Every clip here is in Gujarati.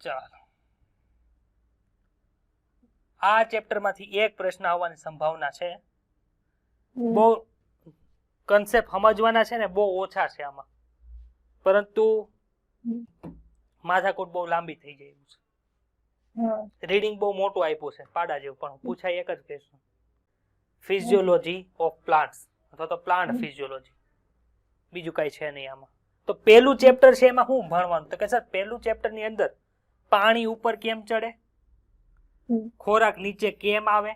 ચાલો આ ચેપ્ટર માંથી એક પ્રશ્ન આવવાની સંભાવના છે. બહુ કન્સેપ્ટ સમજવાના છે ને બહુ ઓછા છે આમાં, પરંતુ માથાકૂટ બહુ લાંબી થઈ જાય એવું છે. રીડિંગ બહુ મોટું આપ્યું છે પાડા જેવું, પણ પૂછાય એક જ ક્વેશ્ચન, ફિઝિયોલોજી ઓફ પ્લાન્ટ્સ અથવા તો પ્લાન્ટ ફિઝિયોલોજી, બીજું કઈ છે નહીં આમાં. તો પહેલું ચેપ્ટર છે એમાં શું ભણવાનું, તો કે સર પહેલું ચેપ્ટર ની અંદર પાણી ઉપર કેમ ચડે, ખોરાક નીચે કેમ આવે,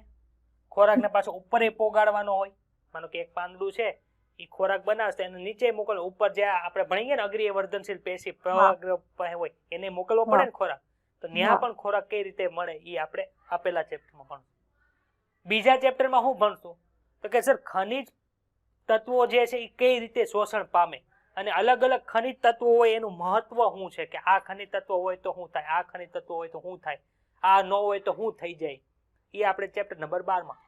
ખોરાકને પાછો ઉપર પોગાડવાનો હોય. માનો કે એક પાંદડું છે એ ખોરાક બનાવશે એને નીચે મોકલો, ઉપર જે આપણે ભણીએ ને અગ્રીય વર્ધનશીલ પેશી હોય એને મોકલવો પડે ને ખોરાક, તો ત્યાં પણ ખોરાક કઈ રીતે મળે એ આપણે આપેલા ચેપ્ટરમાં ભણશું. બીજા ચેપ્ટરમાં શું ભણશું, તો કે સર ખનિજ તત્વો જે છે એ કઈ રીતે શોષણ પામે અને અલગ અલગ ખનિજ તત્વો હોય એનું મહત્વ શું છે, કે આ ખનિજ તત્વો હોય તો શું થાય, આ ખનિજ તત્વો હોય તો શું થાય, આ ન હોય તો શું થઈ જાય, એ આપણે ચેપ્ટર નંબર 12 માં.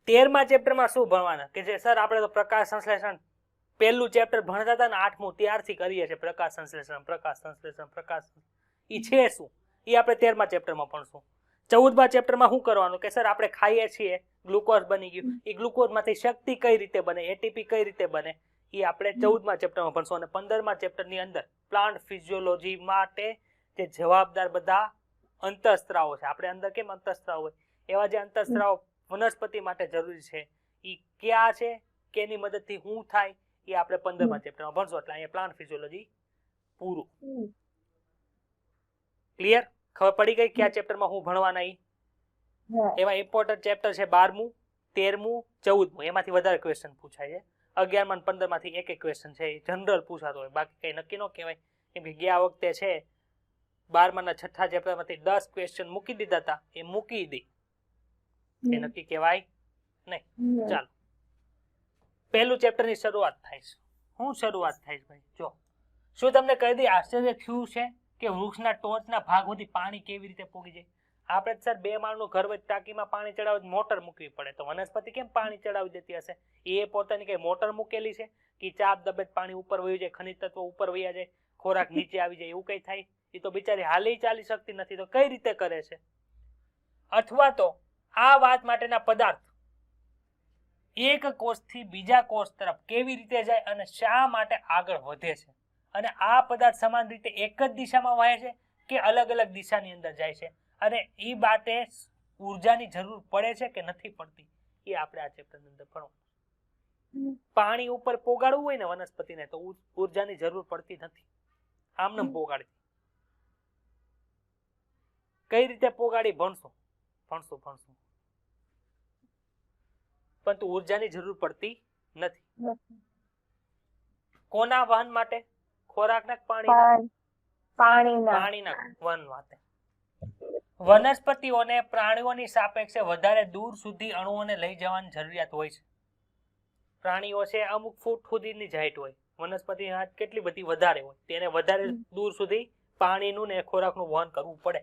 13મા ચેપ્ટરમાં શું ભણવાના, કે જે સર આપણે તો પ્રકાશ સંશ્લેષણ પહેલું ચેપ્ટર ભણતા હતા ને 8મું ત્યારથી કરીએ છીએ, પ્રકાશ સંશ્લેષણ એ છે શું, એ આપણે 13મા ચેપ્ટરમાં ભણશું. 14મા ચેપ્ટરમાં શું કરવાનું, કે સર આપણે ખાઈએ છીએ ગ્લુકોઝ બની ગયું, એ ગ્લુકોઝમાંથી શક્તિ કઈ રીતે બને, એટીપી કઈ રીતે બને, એ આપણે 14મા ચેપ્ટરમાં ભણશું. અને 15મા ચેપ્ટરની અંદર પ્લાન્ટ ફિઝિયોલોજી માટે જે જવાબદાર બધા અંતઃસ્ત્રાવો છે, આપણે અંદર કેમ અંતઃસ્ત્રાવ હોય એવા જે અંતઃસ્ત્રાવ વનસ્પતિ માટે જરૂરી છે એ ક્યાં છે, કેની મદદથી શું થાય, એ આપણે 15મા ચેપ્ટરમાં ભણશું. એટલે અહીંયા પ્લાન્ટ ફિઝિયોલોજી પૂરું. ક્લિયર? ખબર પડી ગઈ કયા ચેપ્ટરમાં હું ભણવાના? એમાં ઇમ્પોર્ટન્ટ ચેપ્ટર છે 12મું, 13મું, 14મું. એમાંથી વધારે ક્વેશ્ચન પૂછાય છે. 11મા અને 15માંથી એક એક ક્વેશ્ચન છે એ જનરલ પૂછાતો હોય, બાકી કઈ નક્કી ન કહેવાય. કેમ કે ગયા વખતે છે 12માના 6થા ચેપ્ટરમાંથી 10 ક્વેશ્ચન મૂકી દીધા હતા, એ મૂકી દે, એ નક્કી કહેવાય નહીં. ચાલો પહેલું ચેપ્ટર ની શરૂઆત થાય છે. શું શરૂઆત થાય છે ભાઈ? જો શું તમને કહી દઈ આશ્ચર્ય થયું છે કે વૃક્ષના ટોચના ભાગ સુધી પાણી કેવી રીતે પોગી જાય? આપણે સર 2 માળનું ઘર હોય, ટાંકીમાં પાણી ચડાવવા મોટર મૂકવી પડે, તો વનસ્પતિ કેમ પાણી ચડાવી દેતી હશે? એ પોતાની કઈ મોટર મૂકેલી છે કે ચાપ દબે પાણી ઉપર વહી જાય, ખનિજ તત્વો ઉપર વહ્યા જાય, ખોરાક નીચે આવી જાય, એવું કઈ થાય? એ તો બિચારી હાલી ચાલી શકતી નથી, તો કઈ રીતે કરે છે? અથવા તો આ વાત માટેના પદાર્થ એક કોષથી બીજા કોષ તરફ કેવી રીતે જાય અને શા માટે આગળ વધે છે, અને આ પદાર્થ સમાન રીતે એક જ દિશામાં વહે છે કે અલગ અલગ દિશાની અંદર જાય છે, અને એ માટે ઉર્જાની જરૂર પડે છે કે નથી પડતી, એ આપણે આ ચેપ્ટરની અંદર ભણવું. પાણી ઉપર પોગાડવું હોય ને વનસ્પતિને તો ઉર્જાની જરૂર પડતી નથી, આમને પોગાડી. કઈ રીતે પોગાડી ભણશું, પરંતુ ઉર્જાની જરૂર પડતી નથી. કોના વહન માટે? ખોરાકના પાણીના વહન માટે. વનસ્પતિઓને પ્રાણીઓની સાપેક્ષે વધારે દૂર સુધી અણુઓને લઈ જવાની જરૂરિયાત હોય છે. પ્રાણીઓ છે અમુક ફૂટ સુધીની જ હાઈટ હોય, વનસ્પતિ કેટલી બધી વધારે હોય, તેને વધારે દૂર સુધી પાણીનું ને ખોરાકનું વહન કરવું પડે.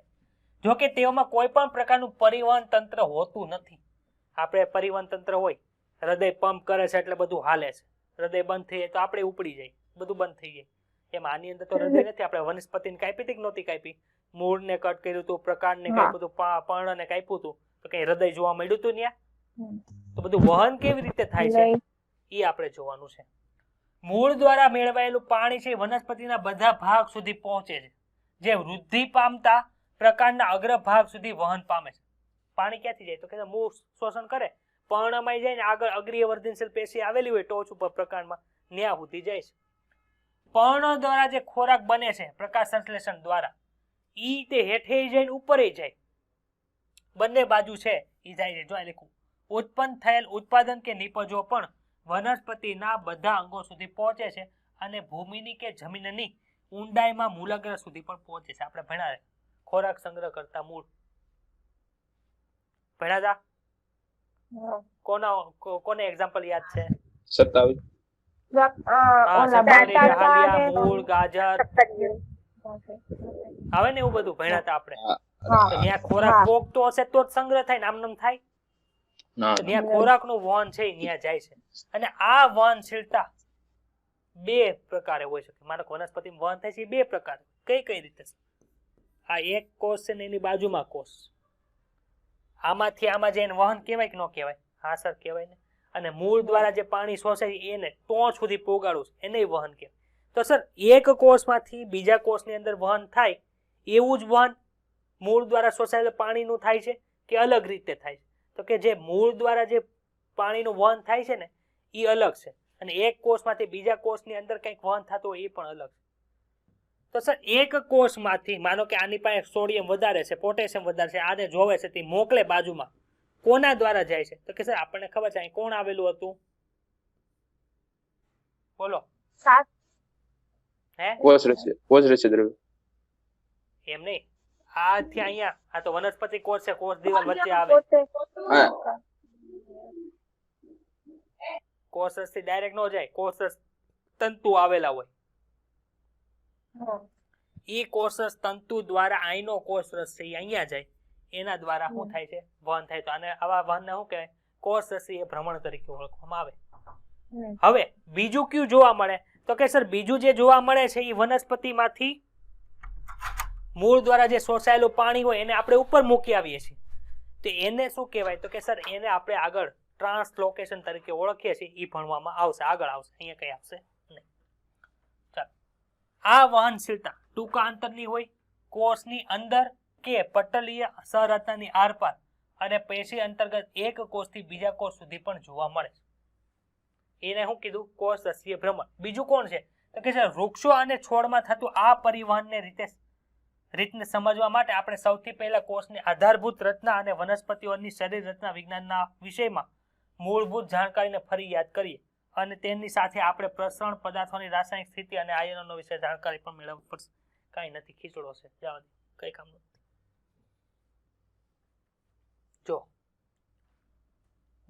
જો કે તેઓમાં કોઈ પણ પ્રકારનું પરિવહન તંત્ર હોતું નથી. આપણે પરિવહન તંત્ર હોય, હૃદય પંપ કરે છે એટલે બધું હાલે છે, હૃદય બંધ થઈ જાય તો આપણે ઉપડી જાય, બધું બંધ થઈ જાય. એમાં આની અંદર તો હૃદય નથી. આપણે વનસ્પતિને કાપી હતી કે નહોતી કાપી? મૂળને કટ કર્યું હતું, પ્રકાંડને કાપ્યું હતું, પર્ણને કાપ્યું હતું, તો કઈ હૃદય જોવા મળ્યું હતું ન્યા? તો બધું વહન કેવી રીતે થાય છે એ આપણે જોવાનું છે. મૂળ દ્વારા મેળવાયેલું પાણી છે વનસ્પતિના બધા ભાગ સુધી પહોંચે છે, જે વૃદ્ધિ પામતા પ્રકાંડના અગ્રભાગ સુધી વહન પામે છે. પાણી ક્યાંથી જાય? તો કે મૂળ શોષણ કરે, પર્ણમાં જાય ને આગળ અગ્રીય વર્ધનશીલ પેશી આવેલી હોય ટોચ ઉપર પ્રકાંડમાં, ન્યા સુધી જાય છે. પર્ણ દ્વારા જે ખોરાક બને છે પ્રકાશ સંશ્લેષણ દ્વારા, ઈ તે હેઠે જઈને ઉપર જાય, બંને બાજુ છે ઈ જાય છે. જો આ લખું, ઉત્પન્ન થયેલ ઉત્પાદન કે નિપજો પણ વનસ્પતિના બધા અંગો સુધી પહોંચે છે અને ભૂમિની કે જમીનની ઊંડાઈમાં મૂલાગ્ર સુધી પણ પહોંચે છે. આપણે ભણ્યા ખોરાક સંગ્રહ કરતા મૂળ ભણ્યા હતા? કોને એક્ઝામ્પલ યાદ છે? 27 મૂળ, ગાજર આવે ને એવું બધું ભણ્યા હતા આપણે. ત્યાં ખોરાક પોગતો હશે તો જ સંગ્રહ થાય ને આમ થાય? ત્યાં ખોરાકનું વહન છે ત્યાં જાય છે. અને આ વહનશીલતા 2 પ્રકારે હોઈ શકે. માનો વનસ્પતિ વહન થાય છે 2 પ્રકાર. કઈ કઈ રીતે? આ એક કોષ છે ને એની બાજુમાં કોષ, આમાંથી આમાં જઈને વહન કહેવાય કે ન કહેવાય? હા સર કહેવાય ને. અને મૂળ દ્વારા જે પાણી શોષાય એને ટોચ સુધી પોગાડવું છે એને વહન કહેવાય. તો સર એક કોષમાંથી બીજા કોષની અંદર વહન થાય એવું જ વહન મૂળ દ્વારા શોષાયેલ પાણીનું થાય છે કે અલગ રીતે થાય છે? તો કે જે મૂળ દ્વારા જે પાણીનું વહન થાય છે ને એ અલગ છે, અને એક કોષમાંથી બીજા કોષની અંદર કંઈક વહન થતું હોય એ પણ અલગ છે. તો સર એક કોષમાંથી માનો કે આની પાસે સોડિયમ વધારે છે, પોટેશિયમ વધારે છે, આને જોવે છે તે મોકલે બાજુમાં, કોના દ્વારા જાય છે? તો કે સર આપણને ખબર છે અહીં કોણ આવેલું હતું? બોલો. હે કોષરસ્ય દ્રવ્ય. એમ નહીં, આથી અહીંયા આ તો વનસ્પતિ કોષ છે, કોષ દિવાલ વચ્ચે આવે. કોષરસ થી ડાયરેક્ટ નો જાય, કોષરસ તંતુ આવેલા હોય. ઈ કોષરસ તંતુ દ્વારા અહીંનો કોષરસ છે અહીંયા જાય, એના દ્વારા શું થાય છે? વહન થાય. તો આને આવા વહનને શું કહેવાય? કોષરસીય ભ્રમણ તરીકે ઓળખવામાં આવે. હવે બીજું કયું જોવા મળે? તો કે સર બીજું જે જોવા મળે છે એ વનસ્પતિમાંથી મૂળ દ્વારા જે શોષાયેલું પાણી હોય એને આપણે ઉપર મૂકી આવીએ છીએ, તો એને શું કહેવાય? તો કે સર એને આપણે આગળ ટ્રાન્સલોકેશન તરીકે ઓળખીએ છીએ, એ ભણવામાં આવશે, આગળ આવશે, અહીંયા કઈ આવશે નહીં. ચાલો, આ વહનશીલતા ટૂંકા અંતરની હોય, કોષની અંદર કે પટલીય સંરચનાની આરપાર અને પેશી અંતર્ગત એક કોષથી બીજા કોષ સુધી પણ જોવા મળે છે. એને શું કીધું? કોષરસીય ભ્રમણ. બીજું કોણ છે? તો કે સર વૃક્ષો અને છોડમાં થતું આ પરિવહનને રીતને સમજવા માટે આપણે સૌથી પહેલા કોષની આધારભૂત રચના અને વનસ્પતિઓની શરીર રચના વિજ્ઞાનના વિષયમાં મૂળભૂત જાણકારીને ફરી યાદ કરીએ, અને તેની સાથે આપણે પ્રસરણ પદાર્થોની રાસાયણિક સ્થિતિ અને આયનોનો વિશે જાણકારી પણ મેળવવી પડશે. કાંઈ નથી, ખીચડો છે, જવા દે, કઈ કામ નથી. જો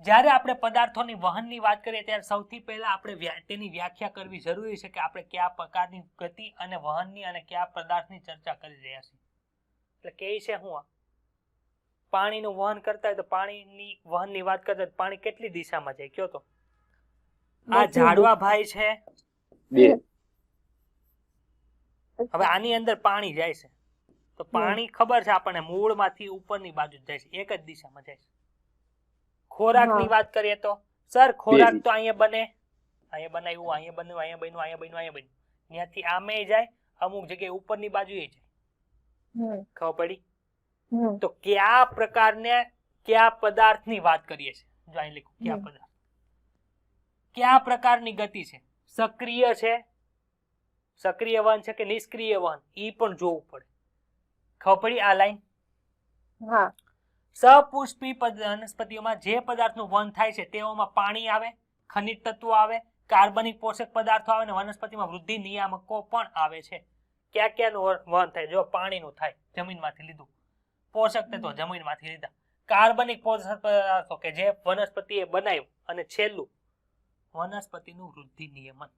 જ્યારે આપણે પદાર્થોની વહનની વાત કરીએ ત્યારે સૌથી પહેલા આપણે તેની વ્યાખ્યા કરવી જરૂરી છે કે આપણે કયા પ્રકારની ગતિ અને વહનની અને કયા પદાર્થની ચર્ચા કરી રહ્યા છીએ. એટલે કે છે હું પાણીનું વહન કરતા હોય તો પાણીની વહનની વાત કરતા હોય પાણી કેટલી દિશામાં જાય? કયો તો. આ ઝાડવા ભાઈ છે, હવે આની અંદર પાણી જાય છે તો પાણી ખબર છે આપણને મૂળમાંથી ઉપરની બાજુ જાય છે, એક જ દિશામાં જાય છે. ખોરાકની વાત કરીએ તો સર ખોરાક તો અહીંયા બને, અહીંયા બનાવ્યું, અહીંયા બન્યું, અહીંયા બન્યું, અહીંયા બન્યું, અહીંયા બન્યું, ત્યાંથી આમે જાય, અમુક જગ્યાએ ઉપરની બાજુએ જાય. ખબર પડી? તો કયા પ્રકારને કયા પદાર્થની વાત કરીએ છીએ? જો અહીં લખું કયા પદાર્થ, કયા પ્રકારની ગતિ છે? સક્રિય છે, સક્રિય વહન છે કે નિષ્ક્રિય વહન, એ પણ જોવું પડે. ખબર પડી આ લાઈન? હા. સપુષ્પી વનસ્પતિઓમાં જે પદાર્થનું વહન થાય છે તેઓમાં પાણી આવે, ખનિજ તત્વો આવે, કાર્બનિક પોષક પદાર્થો આવે અને વનસ્પતિમાં વૃદ્ધિ નિયામકો પણ આવે છે. ક્યાં ક્યાંનું વહન થાય? જો પાણીનું થાય, જમીનમાંથી લીધું. પોષક તત્વો જમીનમાંથી લીધા. કાર્બનિક પોષક પદાર્થો કે જે વનસ્પતિએ બનાવ્યું, અને છેલ્લું વનસ્પતિનું વૃદ્ધિ નિયમન.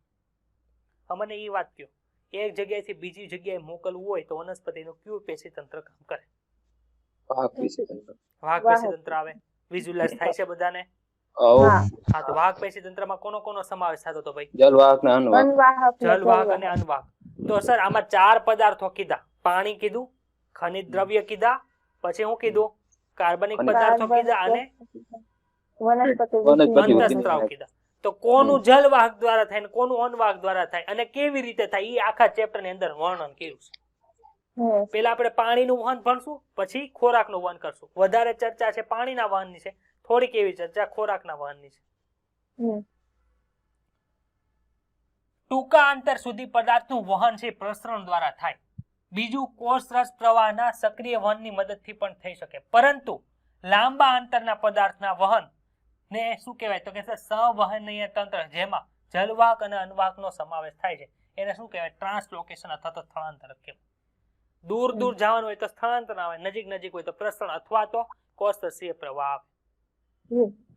મને એ વાત કહો, એક જગ્યાએથી બીજી જગ્યાએ મોકલવું હોય તો વનસ્પતિનું કયું પેશી તંત્ર કામ કરે? વાહક પેશી તંત્ર આવે. વિઝ્યુલાઇઝ થાય છે બધાને? હા, તો વાહક પેશી તંત્રમાં કોનો સમાવેશ થતો હતો ભાઈ? જલવાહક અને અન્નવાહક. જલવાહક અને અન્નવાહક. તો સર આમાં 4 પદાર્થો કીધા. પાણી કીધું, ખનિજ દ્રવ્ય કીધા, પછી હું કીધું? કાર્બનિક પદાર્થો કીધા અને અંતઃસ્ત્રાવ કીધા. તો કોનું જલવાહક દ્વારા થાય ને કોનું અન્નવાહક દ્વારા થાય અને કેવી રીતે થાય એ આખા ચેપ્ટર ની અંદર વર્ણન કર્યું છે. પેલા આપણે પાણીનું વહન ભણશું, પછી ખોરાકનું વહન કરશું. વધારે ચર્ચા છે પાણીના વહનની છે, થોડીક એવી ચર્ચા ખોરાકના વહનની છે. ટૂંકા અંતર સુધી પદાર્થનું વહન છે પ્રસરણ દ્વારા થાય. બીજું કોષરસ પ્રવાહના સક્રિય વહનની મદદથી પણ થઈ શકે, પરંતુ લાંબા અંતરના પદાર્થના વહન ને શું કહેવાય? તો કે સંવહનીય તંત્ર, જેમાં જલવાહક અને અન્નવાહકનો સમાવેશ થાય છે, એને શું કહેવાય? ટ્રાન્સલોકેશન અથવા તો સ્થળાંતર કહેવાય. દૂર દૂર જવાનું હોય તો સ્થળાંતર આવે, નજીક નજીક હોય તો પ્રસરણ અથવા તો કોષરસીય પ્રવાહ આવે.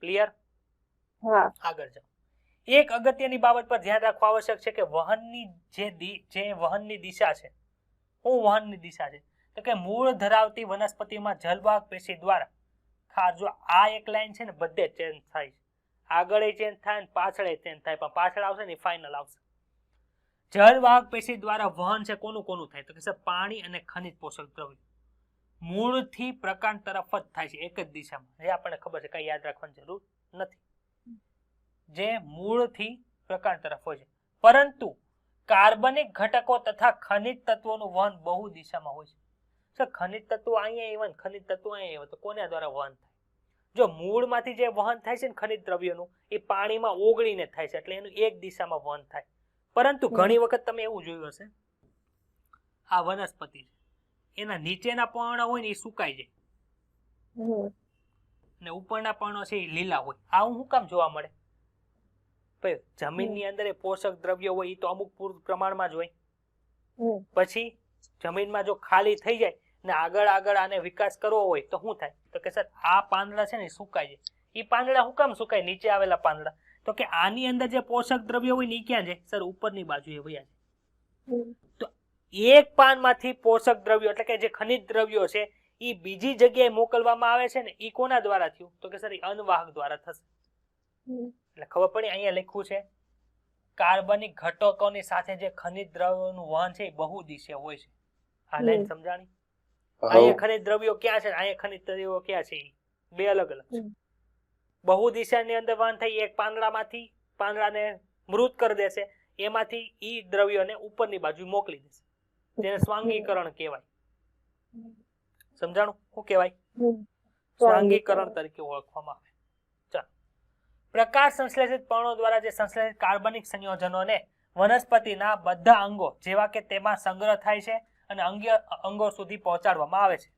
ક્લિયર? હા. આગળ જાઓ. એક અગત્યની બાબત પર ધ્યાન રાખવું આવશ્યક છે કે વહનની જે વહનની દિશા છે, શું વહનની દિશા છે? તો કે મૂળ ધરાવતી વનસ્પતિમાં જલવાહક પેશી દ્વારા, ખાસ જો આ એક લાઈન છે ને બધે ચેન્જ થાય છે, આગળ ચેન્જ થાય ને પાછળ ચેન્જ થાય, પણ પાછળ આવશે ને ફાઇનલ આવશે. જળવાહક પેશી દ્વારા વહન છે કોનું કોનું થાય તો કે સર પાણી અને ખનિજ પોષક દ્રવ્ય મૂળથી પ્રકાંડ તરફ જ થાય છે એક જ દિશામાં. એ આપણને ખબર છે, કઈ યાદ રાખવાની જરૂર નથી. જે મૂળથી પ્રકાંડ તરફ હોય છે, પરંતુ કાર્બનિક ઘટકો તથા ખનિજ તત્વોનું વહન બહુ દિશામાં હોય છે. સર ખનિજ તત્વો અહીંયા આવ્યા, ખનિજ તત્વો અહીંયા આવ્યા, તો કોના દ્વારા વહન થાય? જો મૂળમાંથી જે વહન થાય છે ને ખનિજ દ્રવ્યોનું, એ પાણીમાં ઓગળીને થાય છે, એટલે એનું એક દિશામાં વહન થાય. પરંતુ ઘણી વખત તમે એવું જોયું હશે, આ વનસ્પતિ છે, એના નીચેના પર્ણ હોય ને એ સુકાઈ જાય અને ઉપરના પર્ણો છે એ લીલા હોય. આવું શું કામ જોવા મળે? જમીનની અંદર એ પોષક દ્રવ્યો હોય એ તો અમુક પ્રમાણમાં જ હોય. પછી જમીનમાં જો ખાલી થઈ જાય ને આગળ આને વિકાસ કરવો હોય તો શું થાય? તો કે સર આ પાંદડા છે ને સુકાઈ જાય. એ પાંદડા શું કામ સુકાય? નીચે આવેલા પાંદડા. તો કે આની અંદર જે પોષક દ્રવ્યો હોય ને એ ક્યાં જાય? સર ઉપરની બાજુએ વયા જાય. તો એક પાનમાંથી પોષક દ્રવ્યો એટલે કે જે ખનિજ દ્રવ્યો છે એ બીજી જગ્યાએ મોકલવામાં આવે છે ને, એ કોના દ્વારા થયું? તો કે સર એ અન્નવાહક દ્વારા થશે. એટલે ખબર પડી અહીંયા લખ્યું છે કાર્બનિક ઘટકોની સાથે જે ખનિજ દ્રવ્યોનું વહન છે એ બહુદિશીય હોય છે. આ લાઈન સમજાણી? અહીંયા ખનિજ દ્રવ્યો ક્યાં છે, અહીંયા ખનિજ દ્રવ્યો ક્યાં છે? બે અલગ અલગ છે. બહુદિશાની અંદર વહન થઈ એક પાંદડામાંથી, પાંદડાને મૃત કરી દેશે, એમાંથી ઈ દ્રવ્યોને ઉપરની બાજુ મોકલી દેશે, જેને સ્વાંગીકરણ કહેવાય. સમજાણું? શું કહેવાય? સ્વાંગીકરણ તરીકે ઓળખવામાં આવે. ચાલો, પ્રકાશ સંશ્લેષિત પર્ણો દ્વારા જે સંશ્લેષિત કાર્બનિક સંયોજનોને વનસ્પતિના બધા અંગો જેવા કે તેમાં સંગ્રહ થાય છે અને અંગો સુધી પહોંચાડવામાં આવે છે.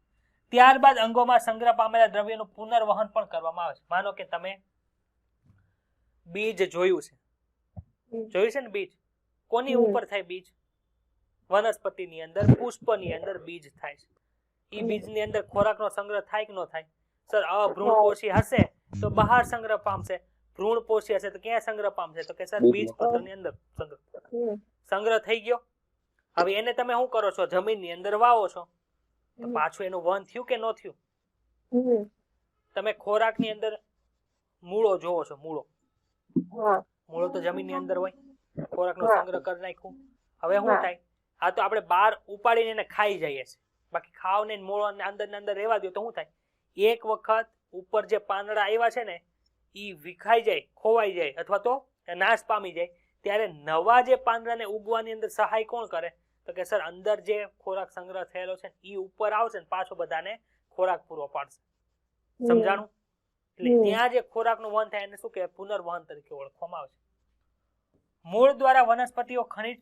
ત્યારબાદ અંગોમાં સંગ્રહ પામેલા દ્રવ્યનું પુનર્વહન પણ કરવામાં આવે છે. માનો કે તમે બીજ જોયું છે ને બીજ કોની ઉપર થાય? બીજ વનસ્પતિની અંદર, પુષ્પની અંદર બીજ થાય છે. એ બીજની અંદર ખોરાકનો સંગ્રહ થાય કે ન થાય? સર અભ્રૂણપોષી હશે તો બહાર સંગ્રહ પામશે, ભ્રૂણપોષી હશે તો ક્યાં સંગ્રહ પામશે? તો કે સર બીજપત્રની અંદર સંગ્રહ થઈ ગયો. હવે એને તમે શું કરો છો? જમીનની અંદર વાવો છો, તો પાછું એનું વહન થયું કે ન થયું? તમે ખોરાકની અંદર મૂળો જોવો છો, મૂળો તો જમીનની અંદર હોય, ખોરાકનો સંગ્રહ કરી નાખ્યું. હવે શું થાય? આ તો આપણે બહાર ઉપાડીને એને ખાઈ જઈએ છીએ, બાકી ખાવ ને મૂળો અંદર ને અંદર રહેવા દો તો શું થાય? એક વખત ઉપર જે પાંદડા આવ્યા છે ને એ વિખાઈ જાય, ખોવાઈ જાય અથવા તો નાશ પામી જાય, ત્યારે નવા જે પાંદડાને ઉગવાની અંદર સહાય કોણ કરે? તો કે સર અંદર જે ખોરાક સંગ્રહ થયેલો છે એ ઉપર આવશે ને પાછો બધાને ખોરાક પૂરો પાડશે. સમજાણું? એટલે ત્યાં જે ખોરાકનું વહન થાય એને શું કહેવાય? પુનર્વહન તરીકે ઓળખવામાં આવે છે. મૂળ દ્વારા વનસ્પતિઓ ખનિજ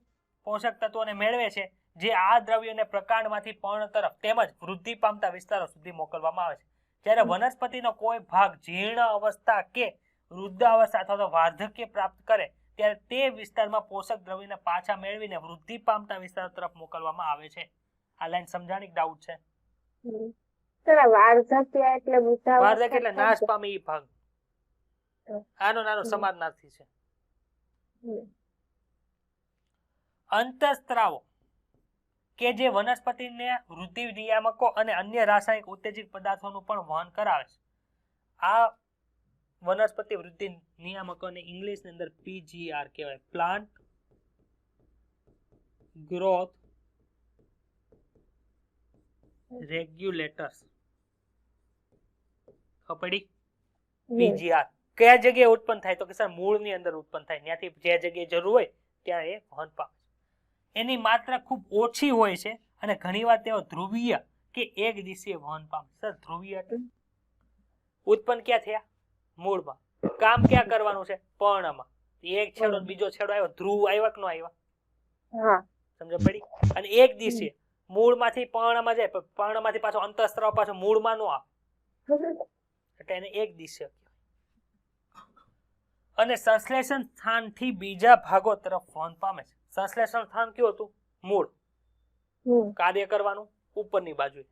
પોષક તત્વોને મેળવે છે, જે આ દ્રવ્યોને પ્રકાંડમાંથી પર્ણ તરફ તેમજ વૃદ્ધિ પામતા વિસ્તારો સુધી મોકલવામાં આવે છે. જ્યારે વનસ્પતિનો કોઈ ભાગ જીર્ણ અવસ્થા કે વૃદ્ધાવસ્થા અથવા તો વાર્ધક્ય પ્રાપ્ત કરે ત્યારે તે વિસ્તારમાં પોષક દ્રવ્યોને પાછા મેળવીને વૃદ્ધિ પામતા વિસ્તાર તરફ મોકલવામાં આવે છે. આ લાઈન સમજાણી? ડાઉટ છે? વાર્ધક્ય એટલે નાશ પામે એ ભાગ. નાનો સમાનાર્થી છે. અંતઃસ્ત્રાવો કે જે વનસ્પતિને વૃદ્ધિ નિયામકો અને અન્ય રાસાયણિક ઉત્તેજક પદાર્થોનું પણ વહન કરાવે છે. આ વનસ્પતિ વૃદ્ધિ નિયામકોને ઇંગ્લિશની અંદર PGR કહેવાય, પ્લાન્ટ ગ્રોથ રેગ્યુલેટર્સ. પડી? PGR કયા જગ્યાએ ઉત્પન્ન થાય? તો કે સર મૂળની અંદર ઉત્પન્ન થાય, ત્યાંથી જે જગ્યાએ જરૂર હોય ત્યાં એ વહન પામે. એની માત્રા ખૂબ ઓછી હોય છે અને ઘણીવાર તેઓ ધ્રુવીય કે એક દિશીય વહન પામે. સર ધ્રુવીય ઉત્પન્ન ક્યાં થયા? મૂળમાં. કામ ક્યાં કરવાનું છે? પર્ણમાં. એક છેડો બીજો છેડો આવ્યો, ધ્રુવ આવ્યા કે ન આવ્યા? સમજ પડી? અને એક દિશીય મૂળમાંથી પર્ણમાં જાય, પર્ણમાંથી પાછો અંતઃસ્ત્રાવ પાછો મૂળમાં નો આવે, એટલે એને એક દિશીય કહેવાય. અને સંશ્લેષણ સ્થાનથી બીજા ભાગો તરફ વહન પામે છે. સંશ્લેષણ સ્થાન કયું હતું? મૂળ. કાર્ય કરવાનું ઉપરની બાજુએ.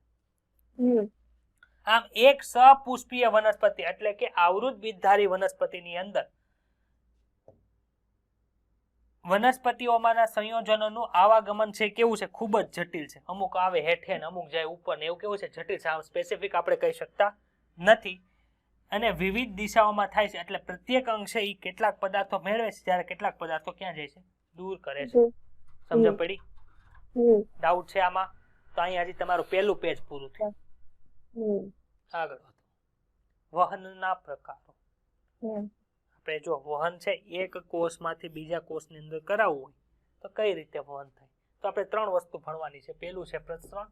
આમ એક સપુષ્પીય વનસ્પતિ એટલે કે આવૃત બીજધારી વનસ્પતિની અંદર વનસ્પતિઓમાંના સંયોજનોનું આવાગમન છે કેવું છે? ખૂબ જ જટિલ છે. અમુક આવે હેઠે ને અમુક જાય ઉપર ને, એવું કેવું છે? જટિલ છે. સ્પેસિફિક આપણે કહી શકતા નથી. અને વિવિધ દિશાઓમાં થાય છે, એટલે પ્રત્યેક અંશે એ કેટલાક પદાર્થો મેળવે છે, જ્યારે કેટલાક પદાર્થો ક્યાં જાય છે? દૂર કરે છે. સમજ પડી? હમ ડાઉટ છે આમાં? તો અહીંયા હજી તમારું પહેલું પેજ પૂરું થયું. હમ આગળ વધો. વહનના પ્રકારો. હમ આપણે જો વહન છે એક કોષમાંથી બીજા કોષની અંદર કરાવવું હોય તો કઈ રીતે વહન થાય? તો આપણે ત્રણ વસ્તુ ભણવાની છે. પહેલું છે પ્રસરણ,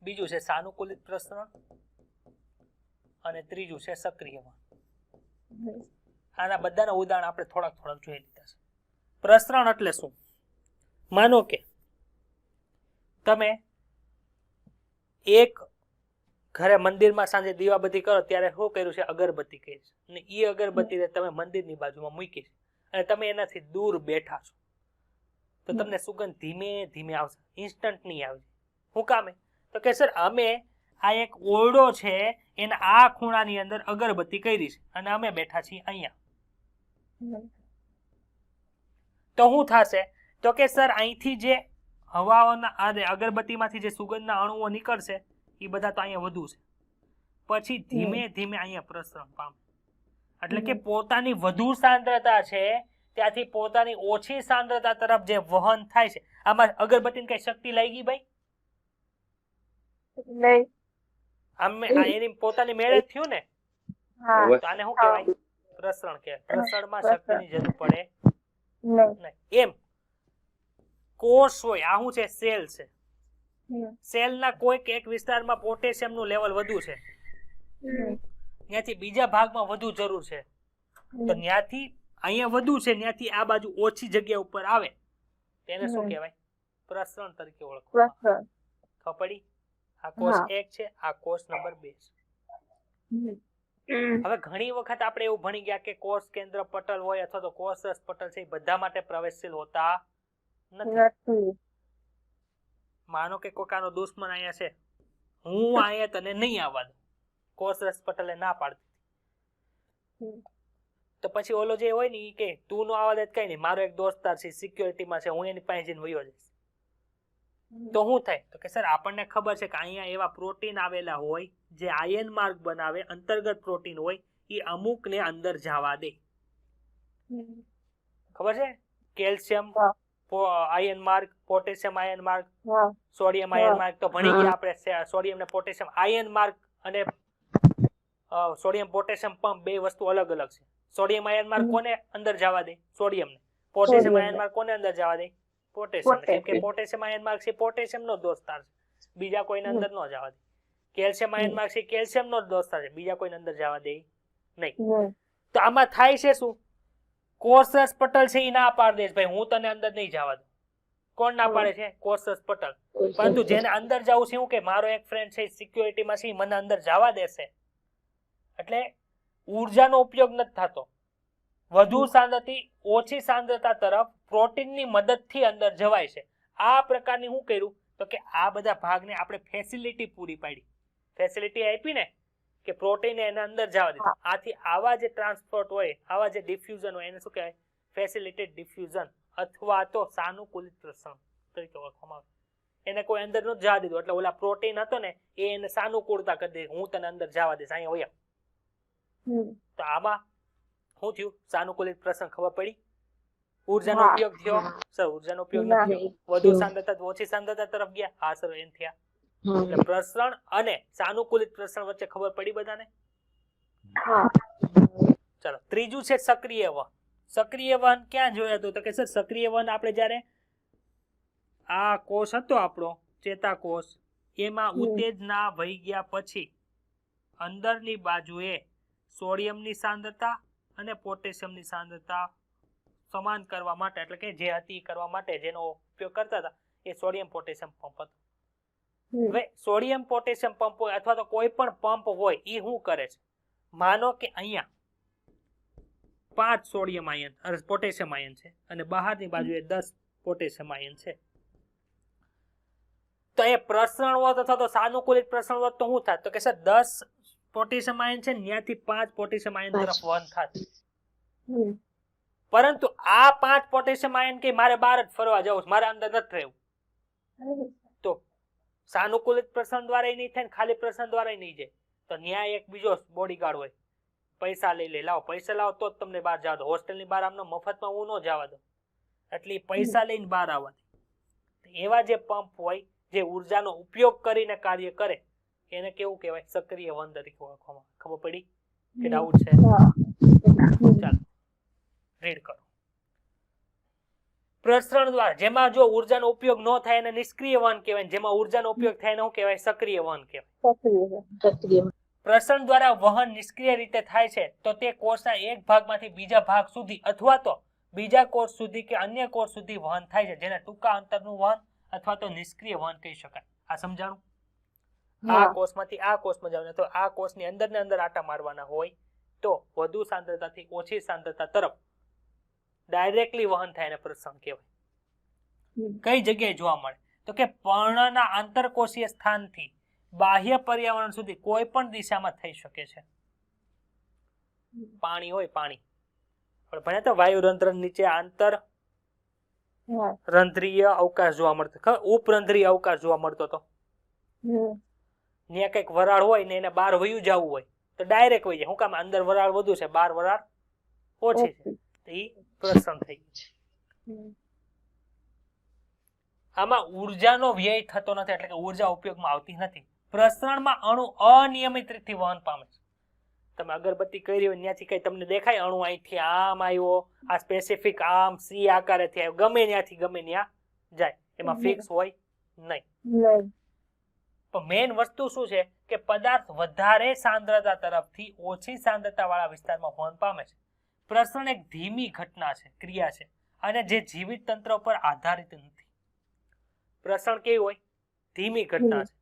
બીજું છે સાનુકૂલિત પ્રસરણ અને ત્રીજું છે સક્રિય વહન. આના બધાના ઉદાહરણ આપણે થોડાક જોઈ લીધા છે. પ્રસરણ એટલે શું? માનો કે તમે એક ઘરે મંદિરમાં સાંજે દીવાબત્તી કરો ત્યારે શું કર્યું છે? અગરબત્તી કરી છે, અને એ અગરબત્તી તમે મંદિરની બાજુમાં મૂકી છે અને તમે એનાથી દૂર બેઠા છો તો તમને સુગંધ ધીમે ધીમે આવશે, ઇન્સ્ટન્ટ નહીં આવે. શું કામે? તો કે સર અમે આ એક ઓરડો છે એના આ ખૂણાની અંદર અગરબત્તી કરી છે અને અમે બેઠા છીએ અહીંયા. તો શું થશે? તો કે સર અહીંથી જે હવાઓના અગરબત્તીમાંથી જે સુગંધના અણુઓ નીકળશે એ બધા તો અહીંયા વધુ છે, પછી ધીમે ધીમે અહીંયા પ્રસરણ પામે. એટલે કે પોતાની વધુ સાંદ્રતા છે ત્યાંથી પોતાની ઓછી સાંદ્રતા તરફ જે વહન થાય છે. આમાં અગરબત્તીની કઈ શક્તિ લાગી ભાઈ? નહીં. એની પોતાની મેળે જ થયું ને. હા. તો આને શું કહેવાય? પ્રસરણ કહેવાય. પ્રસરણમાં શક્તિની જરૂર પડે નહીં. એમ કોષ હોય, આ શું છે? સેલ છે. સેલના કોઈક એક વિસ્તારમાં પોટેશિયમનું લેવલ વધુ છે, ત્યાંથી બીજા ભાગમાં વધુ જરૂર છે, તો ત્યાંથી અહીંયા વધુ છે, ત્યાંથી આ બાજુ ઓછી જગ્યા ઉપર આવે તેને શું કહેવાય? પ્રસરણ તરીકે ઓળખવામાં. ખબર પડી? આ કોષ 1 છે, આ કોષ નંબર 2 છે. હવે ઘણી વખત આપણે એવું ભણી ગયા કે કોષ કેન્દ્ર પટલ હોય અથવા તો કોષરસ પટલ છે એ બધા માટે પ્રવેશશીલ હોતા નથી. માનો કે કોકાનો દુશ્મન અહીંયા છે, હું અહીંયા તને નહીં આવવા દઉં, કોષરસ પટલે ના પાડતી, તો પછી ઓલો જે હોય ને એ કે તું નો આવવા દે કઈ નહીં, મારો એક દોસ્તાર છે સિક્યોરિટીમાં છે, હું એની પાસે જઈને વયો જઈશ. તો શું થાય? તો કે સર આપણને ખબર છે કે અહીંયા એવા પ્રોટીન આવેલા હોય જે આયન માર્ગ બનાવે, અંતર્ગત પ્રોટીન હોય એ અમુક ને અંદર જવા દે. ખબર છે? કેલ્શિયમ આયન માર્ગ, પોટેશિયમ આયન માર્ગ, સોડિયમ આયન માર્ગ તો ભણી ગયા આપણે. સોડિયમ ને પોટેશિયમ આયન માર્ગ અને સોડિયમ પોટેશિયમ પંપ બે વસ્તુ અલગ અલગ છે. સોડિયમ આયન માર્ગ કોને અંદર જવા દે? સોડિયમ ને. પોટેશિયમ આયન માર્ગ કોને અંદર જવા દે? પોટેશિયમ. કેમ કે પોટેશિયમ આયન માર્ગ છે પોટેશિયમ નો દોસ્તાર છે, બીજા કોઈને અંદર ન જવા દે. કેલ્શિયમ આયન માર્ગ છે કેલ્શિયમ નો દોસ્તાર છે, બીજા કોઈને અંદર જવા દે નહીં. તો આમાં થાય છે શું? કોષરસ પટલ છે એ ના પાડે છે, ભાઈ હું તને અંદર નહીં જવા દઉં. કોણ ના પાડે છે? કોષરસ પટલ. પરંતુ જેને અંદર જવું છે, હું કે મારો એક ફ્રેન્ડ છે સિક્યોરિટીમાં છે, મને અંદર જવા દેશે, એટલે ઉર્જાનો ઉપયોગ નથી થતો. વધુ સાંદ્રતા ઓછી સાંદ્રતા તરફ પ્રોટીનની મદદથી અંદર જવાય છે. આ પ્રકારની શું કર્યું? તો કે આ બધા ભાગને આપણે ફેસિલિટી પૂરી પાડી. ફેસિલિટી આપી ને કે પ્રોટીન એને અંદર જવા દીધું. આથી આવા જે ટ્રાન્સપોર્ટ હોય, આવા જે ડિફ્યુઝન હોય એને શું કહેવાય? ફેસિલિટેડ ડિફ્યુઝન અથવા તો સાનુકૂલિત પ્રસરણ તરીકે ઓળખવામાં આવે. એને કોઈ અંદર ન જવા દીધું એટલે ઓલા પ્રોટીન હતો ને એ એને સાનુકૂળતા કરી દે, હું તને અંદર જવા દઈશ, અહીંયા હોય. તો આમાં શું થયું? સાનુકૂલિત પ્રસરણ. ખબર પડી? ઉર્જાનો ઉપયોગ થયો. સર ઉર્જાનો ઉપયોગ નથી થયો, વધુ સાંદ્રતા ઓછી સાંદ્રતા તરફ ગયા. હા સર એમ થયા. એટલે પ્રસરણ અને સાનુકૂલિત પ્રસરણ વચ્ચે ખબર પડી બધાને? ચાલો ત્રીજું છે સક્રિય વહન. સક્રિય વહન ક્યાં જોયા તો કે સર સક્રિય વહન આપણે જ્યારે આ કોષ હતો આપણો ચેતાકોષ, એમાં ઉત્તેજના વહી ગયા પછી અંદરની બાજુએ સોડિયમની સાંદ્રતા અને પોટેશિયમની સાંદ્રતા સમાન કરવા માટે, એટલે કે જે હતી કરવા માટે જેનો ઉપયોગ કરતા હતા એ સોડિયમ પોટેશિયમ પંપ હતો. હવે સોડિયમ પોટેશિયમ પંપ હોય અથવા તો કોઈ પણ પંપ હોય એ શું કરે છે? માનો કે અહીંયા 5 સોડિયમ આયન પોટેશિયમ આયન છે અને બહારની બાજુએ 10 પોટેશિયમ આયન છે. તો એ પ્રસરણ હોત અથવા તો સાનુકૂલિત પ્રસરણ હોત તો શું થાત? તો કે સર 10 પોટેશિયમ આયન છે ત્યાંથી 5 પોટેશિયમ આયન તરફ વહન થાત. પરંતુ આ 5 પોટેશિયમ આયન કે મારે બહાર જ ફરવા જવું છે, મારે અંદર નથી રહેવું, તો સાનુકૂલિત પ્રસરણ દ્વારા નહીં થાય ને ખાલી પ્રસરણ દ્વારા નહીં જાય. તો ન્યાય એક બીજો બોડીગાર્ડ હોય, પૈસા લઈ લે, લાવો પૈસા લાવો તો જ તમને બહાર જવા દો, હોસ્ટેલની બહાર આમનો મફતમાં હું ન જવા દો. એટલે પૈસા લઈને બહાર આવવાથી એવા જે પંપ હોય જે ઉર્જાનો ઉપયોગ કરીને કાર્ય કરે એને કેવું કહેવાય? સક્રિય વહન તરીકે ઓળખવામાં. ખબર પડી કે ડાઉટ છે? ચાલો રીડ કરો. પ્રસરણ દ્વારા જેમાં જો ઉર્જાનો ઉપયોગ ન થાય એને નિષ્ક્રિય વહન કહેવાય, જેમાં ઉર્જાનો ઉપયોગ થાય એને શું કહેવાય? સક્રિય વહન કહેવાય. પ્રસરણ દ્વારા વહન નિષ્ક્રિય રીતે થાય છે તો તે કોષના એક ભાગમાંથી બીજા ભાગ સુધી અથવા તો બીજા કોષ સુધી કે અન્ય કોષ સુધી વહન થાય છે, જેને ટૂંકા અંતરનું વહન અથવા તો નિષ્ક્રિય વહન કહી શકાય. આ સમજાણું? આ કોષમાંથી આ કોષમાં જવાનું તો આ કોષની અંદર ને અંદર આટા મારવાના હોય તો વધુ સાંદ્રતાથી ઓછી સાંદ્રતા તરફ ડાયરેક્ટલી વહન થાય એને પ્રસરણ કહેવાય. કઈ જગ્યાએ જોવા મળે? તો કે પર્ણના આંતરકોષીય સ્થાનથી બાહ્ય પર્યાવરણ સુધી કોઈ પણ દિશામાં થઈ શકે છે. પાણી હોય, પાણી પણ ભણે તો વાયુરંધ્ર નીચે આંતર રંધ્રીય અવકાશ જોવા મળતો, ઉપરંધ્રીય અવકાશ જોવા મળતો હતો. ત્યાં કઈક વરાળ હોય ને એને બહાર વયું જવું હોય તો ડાયરેક્ટ વહી જાય. શું કામ? અંદર વરાળ વધુ છે, બહાર વરાળ ઓછી છે. એ પ્રસરણ થઈ ગયું. આમાં ઉર્જાનો વ્યય થતો નથી, એટલે કે ઉર્જા ઉપયોગમાં આવતી નથી. પ્રસરણમાં અણુ અનિયમિત રીતે વહન પામે છે. તમે અગરબત્તી કરી હોય ત્યાંથી કઈ તમને દેખાય અણુ અહીંથી આમ આવ્યો, આ સ્પેસિફિક આમ સી આકારેથી આવ્યો, ગમે ત્યાંથી ગમે ત્યાં જાય, એમાં ફિક્સ હોય નહીં. પણ મેઇન વસ્તુ શું છે કે પદાર્થ વધારે સાંદ્રતા તરફથી ઓછી સાંદ્રતા વાળા વિસ્તારમાં વહન પામે છે. પ્રસરણ એક ધીમી ઘટના છે, ક્રિયા છે, અને જે જીવિત તંત્ર પર આધારિત નથી. પ્રસરણ કેવી હોય? ધીમી ઘટના છે.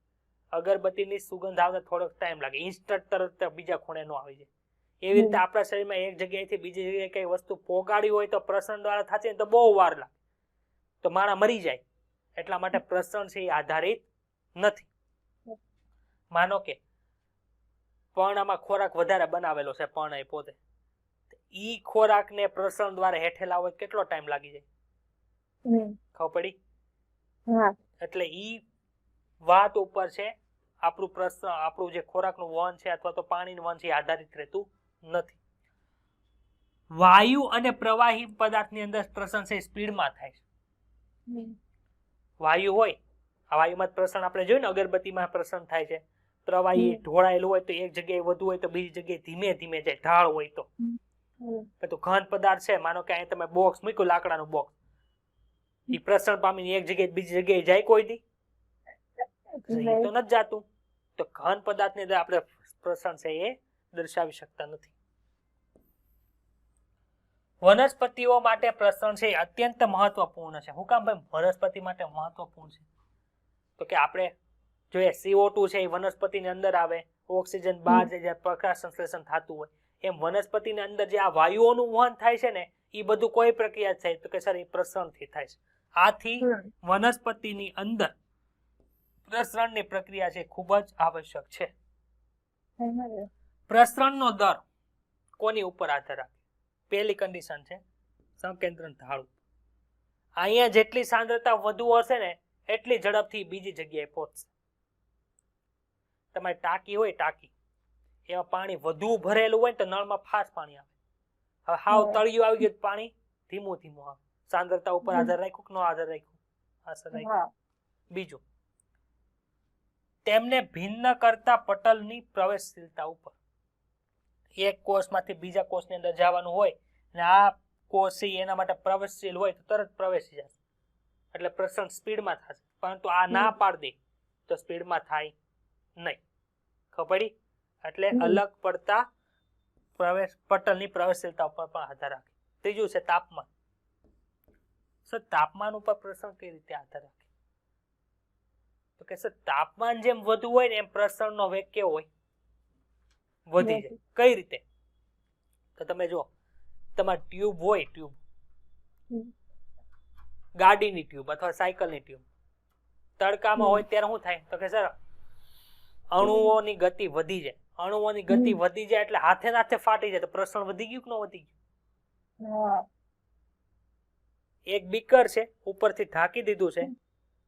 અગરબત્તીની સુગંધ આવતા થોડોક ટાઈમ લાગે, ઇન્સ્ટન્ટ તરત બીજા ખૂણે નો આવી જાય. એવી રીતે આપણા શરીરમાં એક જગ્યાએથી બીજી જગ્યાએ કઈ વસ્તુ પોગાડી હોય તો પ્રસરણ દ્વારા થશે તો બહુ વાર લાગે, તો માણસ મરી જાય. એટલા માટે પ્રસરણ છે એ આધારિત નથી. માનો કે પર્ણમાં ખોરાક વધારે બનાવેલો છે, પર્ણ એ પોતે, ઈ ખોરાકને પ્રસરણ દ્વારા હેઠે લાવવો કેટલો ટાઈમ લાગી જાય? ખબર પડી? એટલે ઈ વાત ઉપર છે આપણું પ્રસરણ, આપણું જે ખોરાકનું વહન છે અથવા તો પાણીનું વહન છે આધારિત રહેતું નથી. વાયુ અને પ્રવાહી પદાર્થની અંદર પ્રસરણ છે સ્પીડમાં થાય છે. વાયુ હોય, આ વાયુમાં પ્રસરણ આપણે જોયું ને અગરબત્તીમાં પ્રસરણ થાય છે. પ્રવાહી ઢોળાયેલું હોય તો એક જગ્યાએ વધુ હોય તો બીજી જગ્યાએ ધીમે ધીમે જાય, ઢાળ હોય તો. તો ઘન પદાર્થ છે, માનો કે અહીં તમે બોક્સ મૂક્યું, લાકડાનું બોક્સ, એ પ્રસરણ પામીને એક જગ્યાએ બીજી જગ્યાએ જાય કોઈ દી? તો નથી જાતું. તો ઘન પદાર્થની અંદર આપણે પ્રસરણ છે એ દર્શાવી શકતા નથી. વનસ્પતિઓ માટે પ્રસરણ છે અત્યંત મહત્વપૂર્ણ છે. શું કામ ભાઈ વનસ્પતિ માટે મહત્વપૂર્ણ છે? તો કે આપણે જોઈએ CO2 છે એ વનસ્પતિની અંદર આવે, ઓક્સિજન બહાર છે જ્યારે પ્રકાશ સંશ્લેષણ થતું હોય, એમ વનસ્પતિની અંદર જે આ વાયુઓનું વહન થાય છે ને એ બધું કોઈ પ્રક્રિયા થાય તો કે સર એ પ્રસરણથી થાય છે. આથી વનસ્પતિની અંદર પ્રસરણની પ્રક્રિયા છે ખૂબ જ આવશ્યક છે. પ્રસરણનો દર કોની ઉપર આધાર રાખે? પહેલી કન્ડિશન છે સંકેન્દ્રણ ઢાળ. અહીંયા જેટલી સાંદ્રતા વધુ હશે ને એટલી ઝડપથી બીજી જગ્યાએ પહોંચશે. તમારી ટાંકી હોય, ટાંકી એમાં પાણી વધુ ભરેલું હોય તો નળમાં ફાસ્ટ પાણી આવે. હવે હાવ તળિયું આવી ગયું પાણી ધીમું ધીમું આવે. સાંદ્રતા ઉપર આધાર રાખ્યું કે નો આધાર રાખ્યું? આધાર રાખ્યું. બીજું, તેમને ભિન્ન કરતા પટલની પ્રવેશશીલતા ઉપર. એક કોષમાંથી બીજા કોષની અંદર જવાનું હોય અને આ કોષ એના માટે પ્રવેશશીલ હોય તો તરત પ્રવેશી જશે, એટલે પ્રસરણ સ્પીડમાં થશે. પરંતુ આ ના પાડી દે તો સ્પીડમાં થાય નહીં. ખબર પડી? એટલે અલગ પડતા પટલની પ્રવેશશીલતા ઉપર પણ આધાર રાખે. ત્રીજું છે તાપમાન. સર તાપમાન ઉપર પ્રસરણ કઈ રીતે આધાર રાખે? તો કે સર તાપમાન જેમ વધુ હોય ને એમ પ્રસરણનો વેગ કેવો હોય? વધી જાય. કઈ રીતે? તો તમે જો તમારી ટ્યુબ હોય, ટ્યુબ ગાડીની ટ્યુબ અથવા સાયકલની ટ્યુબ તડકામાં હોય ત્યારે શું થાય? તો કે સર અણુઓની ગતિ વધી જાય. અણુઓની ગતિ વધી જાય એટલે હાથે નાથે ફાટી જાય, તો પ્રસરણ વધી ગયું કે ન વધી ગયું? એક બીકર છે ઉપરથી ઢાંકી દીધું છે,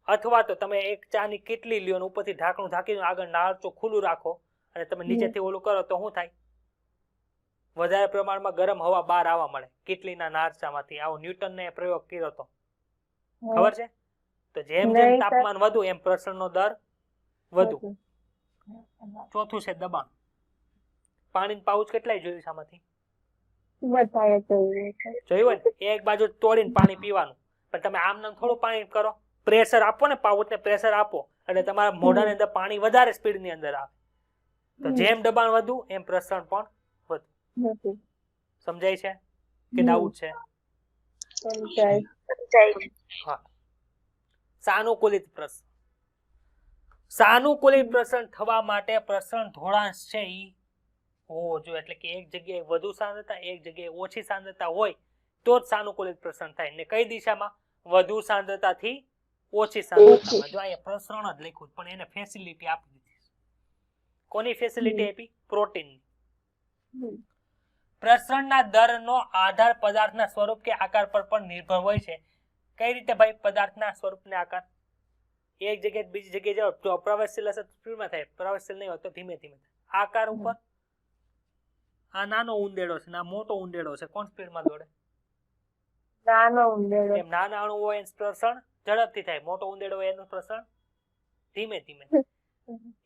અથવા તો તમે એક ચાની કીટલી લ્યો ને ઉપરથી ઢાંકણું ઢાંકી આગળ નાળચું ખુલ્લું રાખો અને તમે નીચેથી ઓલું કરો તો શું થાય? વધારે પ્રમાણમાં ગરમ હવા બહાર આવવા મળે કિટલીના નારચામાંથી. આવો ન્યૂટનને પ્રયોગ કર્યો હતો, ખબર છે? તો જેમ જેમ નહીં, તાપમાન વધુ એમ પ્રસરણનો દર વધુ. વધુ. ચોથું છે દબાણ. પાણીનું પાઉચ કેટલાય જોયું છે આમાંથી? બધાએ જોયું છે. જોયું હોય ને? એક બાજુ તોડીને પાણી પીવાનું, પણ તમે આમ નામ થોડું પાણી કરો, પ્રેશર આપો ને, પાઉચને પ્રેશર આપો એટલે તમારા મોઢાની અંદર પાણી વધારે સ્પીડની અંદર આવે. તો જેમ દબાણ વધુ એમ પ્રસરણ પણ વધુ. નથી. સમજાય છે કે ડાઉટ છે? સમજાય. હા. સાનુકૂલિત પ્રસરણ. સાનુકૂલિત પ્રસરણ થવા માટે પ્રસરણ ધોળાંશ છે ઈ હોવો જોઈએ. એટલે કે એક જગ્યાએ વધુ સાંદ્રતા, એક જગ્યાએ ઓછી સાંદ્રતા હોય તો જ સાનુકૂલિત પ્રસરણ થાય. ને કઈ દિશામાં? વધુ સાંદ્રતાથી ઓછી સાંદ્રતામાં. જો અહીંયા પ્રસરણ જ લખ્યું પણ એને ફેસિલિટી આપી દીધી. કોની ફેસિલિટી આપી? પ્રોટીનની. પ્રસરણના દરનો આધાર પદાર્થના સ્વરૂપ કે આકાર પર પણ નિર્ભર હોય છે. કઈ રીતે ભાઈ? પદાર્થના સ્વરૂપને આકાર. એક જગ્યાએ બીજી જગ્યાએ જાઓ તો પ્રવેશશીલ હશે તો સ્પીડમાં થાય, પ્રવેશશીલ નહીં હોય તો ધીમે ધીમે થાય. આકાર ઉપર આ નાનો ઉંદેડો છે, આ મોટો ઉંદેડો છે, કોણ સ્પીડમાં દોડે? નાનો ઉંદેડો. એમ નાના અણુ હોય એનું પ્રસરણ ઝડપથી થાય, મોટો ઉંદેડો હોય એનું પ્રસરણ ધીમે ધીમે.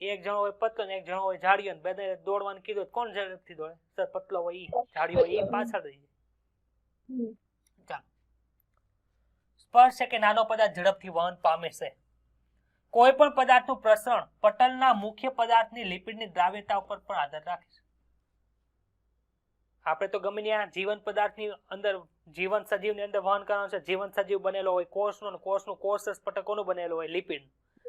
એક જણો હોય પતલો ને એક જણો હોય જાડિયો, ને બે દોડવાનું કીધું કોણ ઝડપથી દોડે? સર પતલો હોય ઈ, જાડિયો હોય ઈ પાછળ રહી જાય. ચાલો. સ્પર્શ છે કે નાનો પદાર્થ ઝડપથી વહન પામે છે. કોઈ પણ પદાર્થનું પ્રસરણ પટલના મુખ્ય પદાર્થની લિપિડની દ્રાવ્યતા ઉપર પણ આધાર રાખે છે. આપણે તો ગમે ત્યાં જીવન પદાર્થની અંદર, જીવન સજીવની અંદર વહન કરવાનું છે. જીવન સજીવ બનેલો હોય કોષનો, ને કોષનું કોષરસ પટકોનું બનેલું હોય લિપિડ.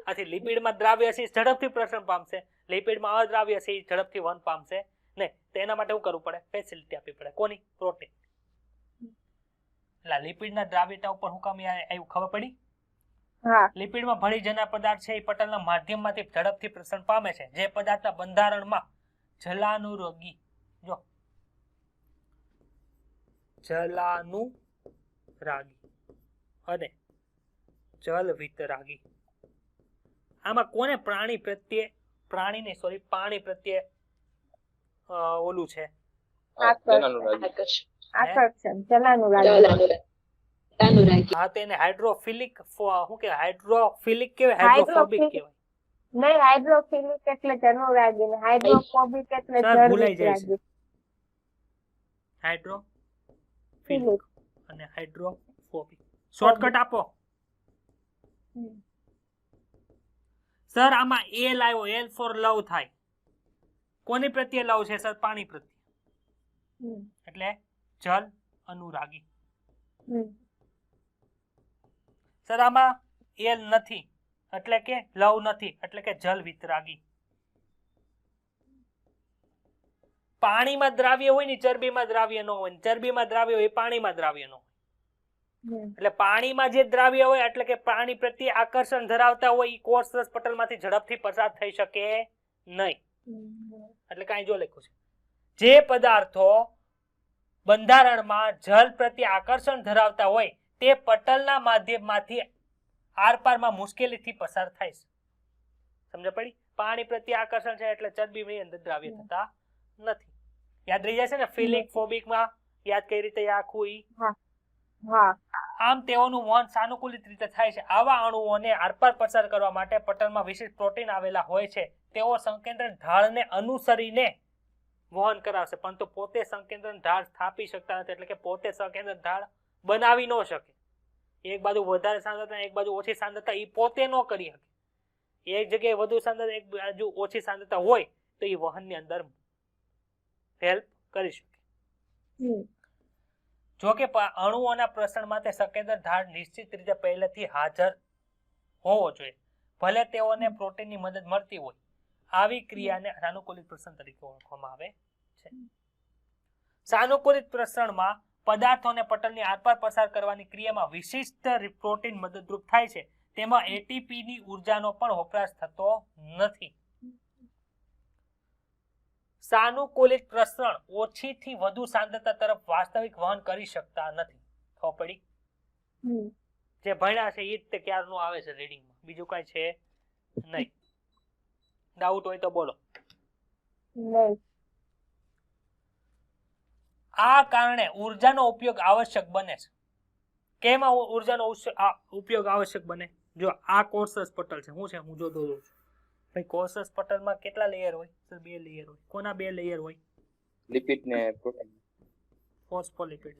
આથી લિપિડમાં દ્રાવ્ય છે ઝડપથી પ્રસરણ પામશે, લિપિડમાં અદ્રાવ્ય છે ઝડપથી વહન પામશે નહીં. તો એના માટે શું કરવું પડે? ફેસિલિટી આપવી પડે. કોની? પ્રોટીન. એટલે લિપિડના દ્રાવ્યતા ઉપર હું કામ આવ્યું ખબર પડી? લિપિડમાં ભળી જનાર પદાર્થ છે એ પટલના માધ્યમમાંથી ઝડપથી પ્રસરણ પામે છે. જે પદાર્થના બંધારણમાં જલાનુરાગી, જો જલાનુરાગી અને જલ વિતરાગી. આમાં કોને પાણી પ્રત્યે ઓલું છે? આકર્ષણ. જલાનુરાગી. હા, તેને હાઇડ્રોફિલિક, શું કે હાઇડ્રોફિલિક કહેવાય, હાઇડ્રોફોબિક કહેવાય. નહીં, હાઇડ્રોફિલિક એટલે જનુરાગી ને હાઇડ્રોફોબિક એટલે જળવિતરાગી. હાઇડ્રોફિલિક અને હાઇડ્રોફોબિક. શોર્ટકટ આપો સર. આમાં એલ આવ્યો, એલ ફોર લવ થાય. કોની પ્રત્યે લવ છે સર? પાણી પ્રત્યે, એટલે જલ અનુરાગી. સર આમાં એલ નથી એટલે કે લવ નથી, એટલે કે જલ વિતરાગી. પાણીમાં દ્રાવ્ય હોય ને ચરબીમાં દ્રાવ્ય ન હોય, ચરબીમાં દ્રાવ્ય હોય પાણીમાં દ્રાવ્ય ન હોય. એટલે પાણીમાં જે દ્રાવ્ય હોય એટલે કે પાણી પ્રત્યે આકર્ષણ ધરાવતા હોય એ કોષરસ પટલમાંથી ઝડપથી પસાર થઈ શકે નહીં. એટલે કાંઈ જો લખ્યું છે, જે પદાર્થો બંધારણમાં જલ પ્રત્યે આકર્ષણ ધરાવતા હોય તે પટલના માધ્યમમાંથી આરપારમાં મુશ્કેલીથી પસાર થાય છે. સમજ પડી? પાણી પ્રત્યે આકર્ષણ છે એટલે ચરબીની અંદર દ્રાવ્ય થતા નથી. યાદ રહી જશે ને? ફિલિક ફોબિકમાં યાદ કઈ રીતે આખું ઈ? આમ તેઓનું વહન સાનુકૂલિત રીતે થાય છે. આવા અણુઓને આરપાર પસાર કરવા માટે પટલમાં વિશેષ પ્રોટીન આવેલા હોય છે. તેઓ સંકેન્દ્ર ઢાળને અનુસરીને વહન કરાવશે, પરંતુ પોતે સંકેન્દ્ર ઢાળ સ્થાપી શકતા નથી. એટલે કે પોતે સંકેન્દ્ર ઢાળ બનાવી ન શકે. એક બાજુ વધારે સાંદ્રતા, એક બાજુ ઓછી સાંદ્રતા, એ પોતે ન કરી શકે. એક જગ્યાએ વધુ સાંદ્રતા, એક બાજુ ઓછી સાંદ્રતા હોય તો એ વહનની અંદર હેલ્પ કરી શકે. જો કે અણુઓના પ્રસરણ માટે સંકેન્દ્ર ઢાળ નિશ્ચિત રીતે પહેલેથી હાજર હોવો જોઈએ, ભલે તેઓને પ્રોટીનની મદદ મળતી હોય. આવી ક્રિયાને સાનુકૂલિત પ્રસરણ તરીકે ઓળખવામાં આવે છે. સાનુકૂલિત પ્રસરણમાં પદાર્થોને પટલની આરપાર પસાર કરવાની ક્રિયામાં વિશિષ્ટ પ્રોટીન મદદરૂપ થાય છે. તેમાં એટીપી ની ઉર્જાનો પણ વપરાશ થતો નથી. સાનુકૂલિત પ્રસરણ ઓછીથી વધુ સાંદ્રતા તરફ વાસ્તવિક વહન કરી શકતા નથી. ખબર પડી? જે ભણ્યા છે એ જ તે ક્યારનું આવે છે રીડિંગમાં, બીજું કઈ છે નહીં. ડાઉટ હોય તો બોલો. આ કારણે ઉર્જાનો ઉપયોગ આવશ્યક બને છે. કેમ ઉર્જાનો ઉપયોગ આવશ્યક બને? જો આ કોષરસ પટલ છે, શું છે હું જોતો રહું છું ભાઈ. કોષરસ પટલમાં કેટલા લેયર હોય? સર 2 લેયર હોય. કોના 2 લેયર હોય? લિપિડ ને પ્રોટીન. ફોસ્ફોલિપિડ.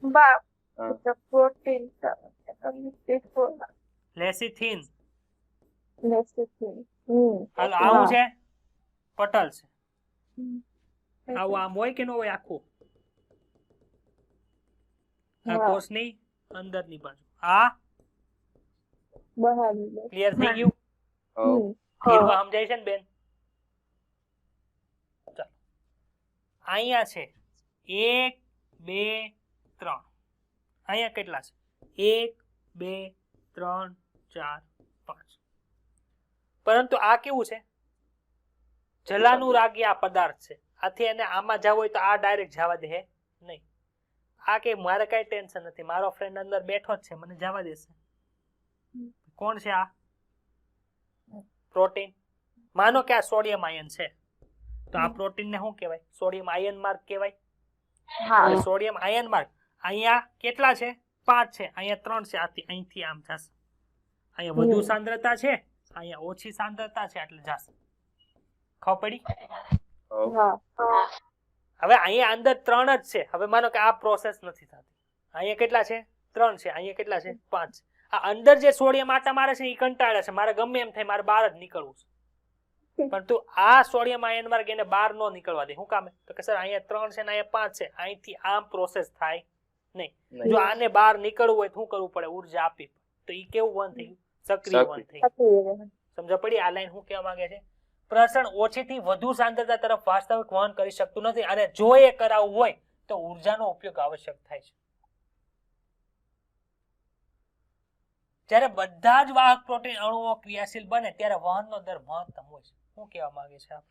પ્રોટીન લેસિથિન. લેસિથિન. હાલો આવું છે પટલ છે. આવું આમ હોય કે ન હોય આખું? આ કોષની અંદરની બાજુ, આ બહારની. ક્લિયર થઈ ગયું? હા સમજાય છે ને બેન? ચાલો અહીંયા છે 1 2 3. અહીંયા કેટલા છે? 1 2 3 4 5. પરંતુ આ કેવું છે? જલાનુરાગી આ પદાર્થ છે. આથી એને આમાં જવું હોય તો આ ડાયરેક્ટ જવા દે નહીં. આ કે મારે કઈ ટેન્શન નથી, મારો ફ્રેન્ડ અંદર બેઠો જ છે, મને જવા દેશે. કોણ છે આ? પ્રોટીન. માનો કે આ સોડિયમ આયન છે, તો આ પ્રોટીન ને શું કહેવાય? સોડિયમ આયન માર્ગ કહેવાય. હા. સોડિયમ આયન માર્ગ અહીંયા કેટલા છે? 5 છે. અહીંયા 3 છે. આથી અહીંથી આમ જશે. અહીંયા વધુ સાંદ્રતા છે, અહીંયા ઓછી સાંદ્રતા છે, એટલે જશે. ખબર પડી? હવે અહીંયા અંદર 3 જ છે. હવે માનો કે આ પ્રોસેસ નથી થતી. અહીંયા કેટલા છે? 3 છે. અહીંયા કેટલા છે? 5. આ અંદર જે સોડિયમ આટા મારે છે એ કંટાળે છે, મારે ગમે એમ થાય મારે બહાર જ નીકળવું છે. પરંતુ આ સોડિયમ આયન માર્ગ એને બહાર ન નીકળવા દે. શું કામે? તો કે સર અહીંયા 3 છે ને અહીંયા 5 છે, અહીંથી આમ પ્રોસેસ થાય નહીં. જો આને બહાર નીકળવું હોય તો શું કરવું પડે? ઉર્જા આપી. તો એ કેવું બંધ થઈ ગયું? સક્રિય બંધ થઈ ગયું. સમજ પડી? આ લાઈન શું કહેવા માંગે છે? પ્રસરણ ઓછીથી વધુ સાંદ્રતા તરફ વાસ્તવિક વહન કરી શકતું નથી, અને જો એ કરાવવું હોય તો ઉર્જાનો ઉપયોગ આવશ્યક થાય છે. જ્યારે બધા જ વાહક પ્રોટીન અણુઓ ક્રિયાશીલ બને ત્યારે વહનનો દર મહત્તમ હોય છે. શું કહેવા માંગે છે આપ?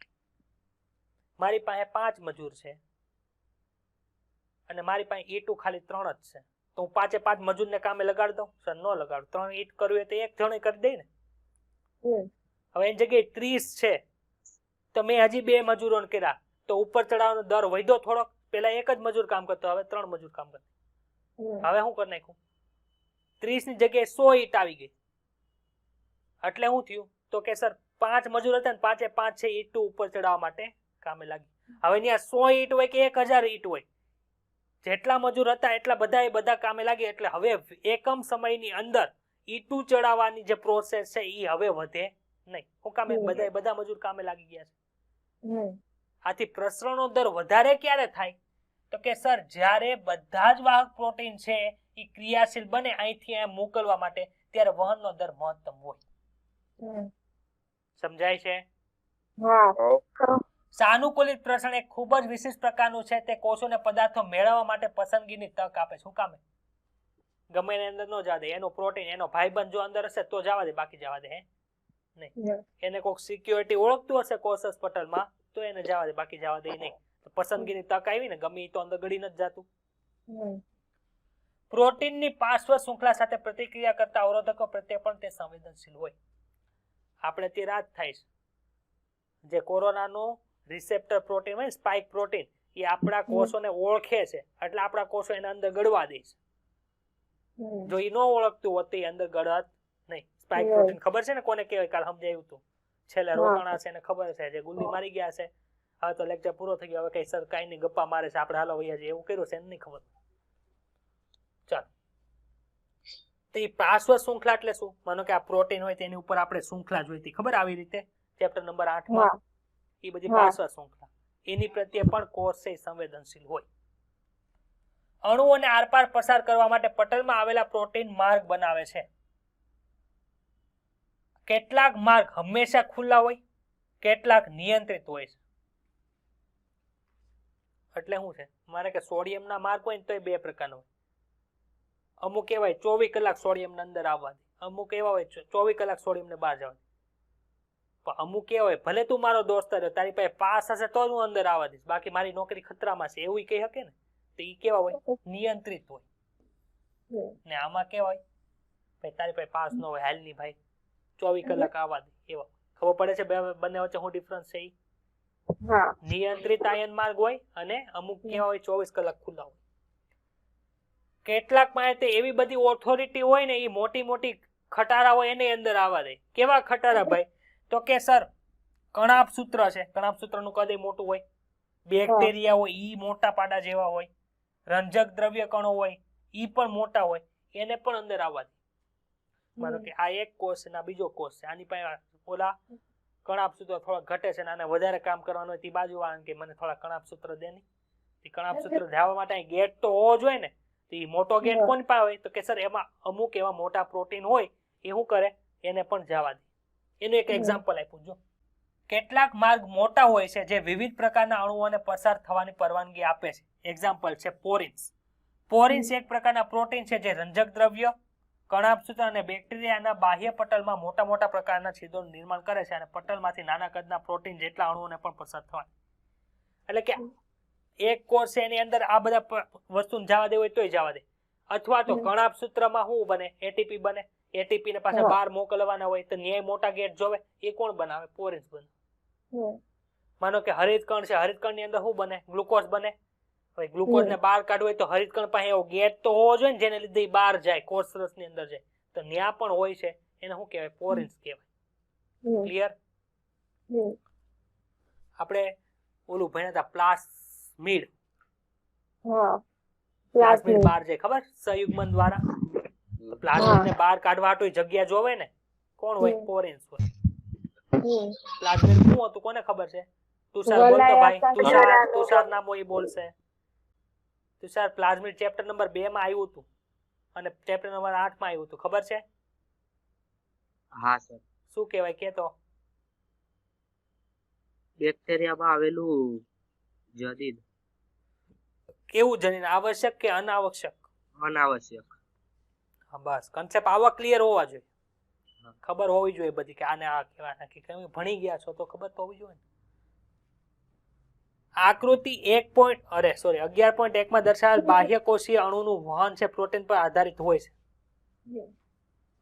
મારી પાસે 5 મજૂર છે અને મારી પાસે ઈંટો ખાલી 3 જ છે, તો હું 5 મજૂરને કામે લગાડી દઉં? સર ન લગાડું. 3 ઈંટ કરવી હોય તો એક જણે કરી દે ને. હવે એની જગ્યાએ 30 છે તો મેં હજી 2 મજૂરોને કર્યા, તો ઉપર ચડાવવાનો દર વધ્યો થોડોક. પેલા એક જ મજૂર કામ કરતો, હવે 3 મજૂર કામ કરતો. હવે શું કરી નાખ્યું? 30 ની જગ્યાએ 100 ઈંટ આવી ગઈ. એટલે શું થયું? તો કે સર 5 મજૂર હતા ને 5 છે ઈંટ ઉપર ચડાવવા માટે કામે લાગી. હવે ત્યાં 100 ઈંટ હોય કે 1000 ઈંટ હોય, જેટલા મજૂર હતા એટલા બધા કામે લાગી. એટલે હવે એકમ સમયની અંદર ઈંટું ચડાવવાની જે પ્રોસેસ છે એ હવે વધે નહીં. શું કામે? બધા મજૂર કામે લાગી ગયા છે. આથી પ્રસરણનો દર વધારે ક્યારે થાય? તો કે સર જ્યારે બધા જ વાહક પ્રોટીન છે એ ક્રિયાશીલ બને અહીંથી અહીં મોકલવા માટે, ત્યારે વહનનો દર મહત્તમ હોય. સમજાય છે? સાનુકૂલિત પ્રસરણ એક ખૂબ જ વિશિષ્ટ પ્રકારનું છે. તે કોષોને પદાર્થો મેળવવા માટે પસંદગીની તક આપે છે. શું કામે? ગમે એની અંદર ન જવા દે. એનો પ્રોટીન એનો ભાઈબંધ જો અંદર હશે તો જવા દે, બાકી જવા દે નહીં. એને કોઈક સિક્યોરિટી ઓળખતું હશે કોષરસ પટલમાં તો એને જવા દે, બાકી જવા દે નહીં. પસંદગીની તક આવી ને, ગમે એ તો અંદર ગળી નથી જતું. પ્રોટીનની પાર્શ્વ શૃંખલા સાથે પ્રતિક્રિયા કરતા અવરોધકો પ્રત્યે પણ તે સંવેદનશીલ હોય. આપણે તે રાત થાય છે જે કોરોનાનું રિસેપ્ટર પ્રોટીન હોય, સ્પાઇક પ્રોટીન, એ આપણા કોષોને ઓળખે છે, એટલે આપણા કોષો એના અંદર ગળવા દે છે. જો એ ન ઓળખતું હોત તો એ અંદર ગળત નહીં. સ્પાઇક પ્રોટીન ખબર છે ને કોને કહેવાય? કાલ સમજાયું હતું. છેલ્લે રોકાણા છે એને ખબર છે, જે ગુલ્લી મારી ગયા છે. હવે તો લેક્ચર પૂરો થઈ ગયો, હવે કઈ સર કઈ નહીં ગપ્પા મારે છે, આપણે હાલો વૈયા છે એવું કર્યું છે એને નહીં ખબર. ચાલો, તો એ પાર્શ્વ શૃંખલા એટલે શું? માનો કે આ પ્રોટીન હોય તેની ઉપર આપણે શૃંખલા જોઈતી, ખબર? આવી રીતે ચેપ્ટર નંબર 8 માં એ બધી પાર્શ્વ શૃંખલા, એની પ્રત્યે પણ કોષ સંવેદનશીલ હોય. અણુઓને આરપાર પસાર કરવા માટે પટલમાં આવેલા પ્રોટીન માર્ગ બનાવે છે. કેટલાક માર્ગ હંમેશા ખુલ્લા હોય, કેટલાક નિયંત્રિત હોય છે. એટલે શું છે? મારે કે સોડિયમના માર્ગ હોય ને તો એ 2 પ્રકારના હોય. અમુક એવા 24 કલાક સોડિયમને અંદર આવવા દે, અમુક એવા હોય 24 કલાક સોડિયમને બહાર જવા દે. પણ અમુક એવા હોય ભલે તું મારો દોસ્ત રહ્યો, તારી પાસે પાસ હશે તો હું અંદર આવવા દઈશ, બાકી મારી નોકરી ખતરામાં છે એવું કહી શકે ને. તો એ કેવા હોય? નિયંત્રિત હોય. ને આમાં કેવા હોય? ભાઈ તારી પાસે પાસ ન હોય, હાલ ની ભાઈ 24 કલાક આવવા દે. એવા ખબર પડે છે બંને વચ્ચે શું ડિફરન્સ છે? નિયંત્રિત આયન માર્ગ હોય અને અમુક કેવા હોય 24 કલાક ખુલ્લા હોય. કેટલાકમાં તે એવી બધી ઓથોરિટી હોય ને એ મોટી મોટી ખટારા હોય એને અંદર આવવા દે. કેવા ખટારા ભાઈ? તો કે સર કણાપ સૂત્ર છે, કણાપ સૂત્રનું કદ મોટું હોય, બેક્ટેરિયા હોય ઈ મોટા પાડા જેવા હોય, રંજક દ્રવ્ય કણો હોય ઈ પણ મોટા હોય, એને પણ અંદર આવવા દે. માનો કે આ એક કોષ છે ને આ બીજો કોષ છે, આની પાસે ઓલા કણાપ સૂત્ર થોડા ઘટે છે ને આને વધારે કામ કરવાનું હોય તે બાજુ વાળા કે મને થોડા કણાપ સૂત્ર દે ની. તે કણાપ સૂત્ર જવા માટે ગેટ તો હોવો જોઈએ ને. તો એ મોટો ગેટ કોણ પાસે હોય? તો કે સર એમાં અમુક એવા મોટા પ્રોટીન હોય એ શું કરે, એને પણ જવા દે. એનું એક એક્ઝામ્પલ આપ્યું જો. કેટલાક માર્ગ મોટા હોય છે જે વિવિધ પ્રકારના અણુઓને પસાર થવાની પરવાનગી આપે છે. એક્ઝામ્પલ છે પોરિન્સ. પોરિન્સ એક પ્રકારના પ્રોટીન છે જે રંજક દ્રવ્ય, કણાપ સૂત્ર અને બેક્ટેરિયાના બાહ્ય પટલમાં મોટા મોટા પ્રકારના છિદ્રોનું નિર્માણ કરે છે અને પટલમાંથી નાના કદના પ્રોટીન જેટલા અણુઓને પણ પસાર થવાની. એટલે કે એક કોષ છે એની અંદર આ બધા વસ્તુ જવા દે હોય તોય જવા દે. અથવા તો કણાપ સૂત્રમાં શું બને? એટીપી બને. એટીપી ને પાછા બહાર મોકલવાના હોય તો ન્યાય મોટા ગેટ જોવે. એ કોણ બનાવે? પોરિન્સ બને. માનો કે હરિતકણ છે, હરિતકણ ની અંદર શું બને? ગ્લુકોઝ બને. હવે ગ્લુકોઝ ને બહાર કાઢવું હોય તો હરિતકણ પાસે એવો ગેટ તો હોવો જોઈએ ને જેને લીધે બહાર જાય, કોષરસ ની અંદર જાય. તો ન્યા પણ હોય છે, એને શું કહેવાય? પોરિન્સ કહેવાય. ક્લિયર? આપણે ઓલું ભણ્યા હતા પ્લાસ્મિડ. પ્લાસ્મિડ બહાર જાય ખબર? સંયુગ્મન દ્વારા પ્લાસ્મિડ ને બહાર કાઢવા હાટુ જગ્યા જોવે ને, કોણ હોય? પોરિન્સ હોય. પ્લાસ્મિડ શું હતું કોને ખબર છે? તુષાર બોલતો ભાઈ. તુષાર નામ હોય એ બોલશે. તુષાર, પ્લાસ્મિડ ચેપ્ટર નંબર 2 માં આવ્યું હતું અને ચેપ્ટર નંબર 8 માં આવ્યું હતું, ખબર છે? હા સર. શું કહેવાય કે તો? બેક્ટેરિયામાં આવેલું જનીન. કેવું જનીન? આવશ્યક કે અનાવશ્યક? અનાવશ્યક. હા બસ, કન્સેપ્ટ આવા ક્લિયર હોવા જોઈએ, ખબર હોવી જોઈએ બધી કે આને આ કહેવાય. કે તમે ભણી ગયા છો તો ખબર તો હોવી જોઈએ ને. આકૃતિ 11.1 માં દર્શાવેલ બાહ્યકોષીય અણુનું વહન છે પ્રોટીન પર આધારિત હોય છે.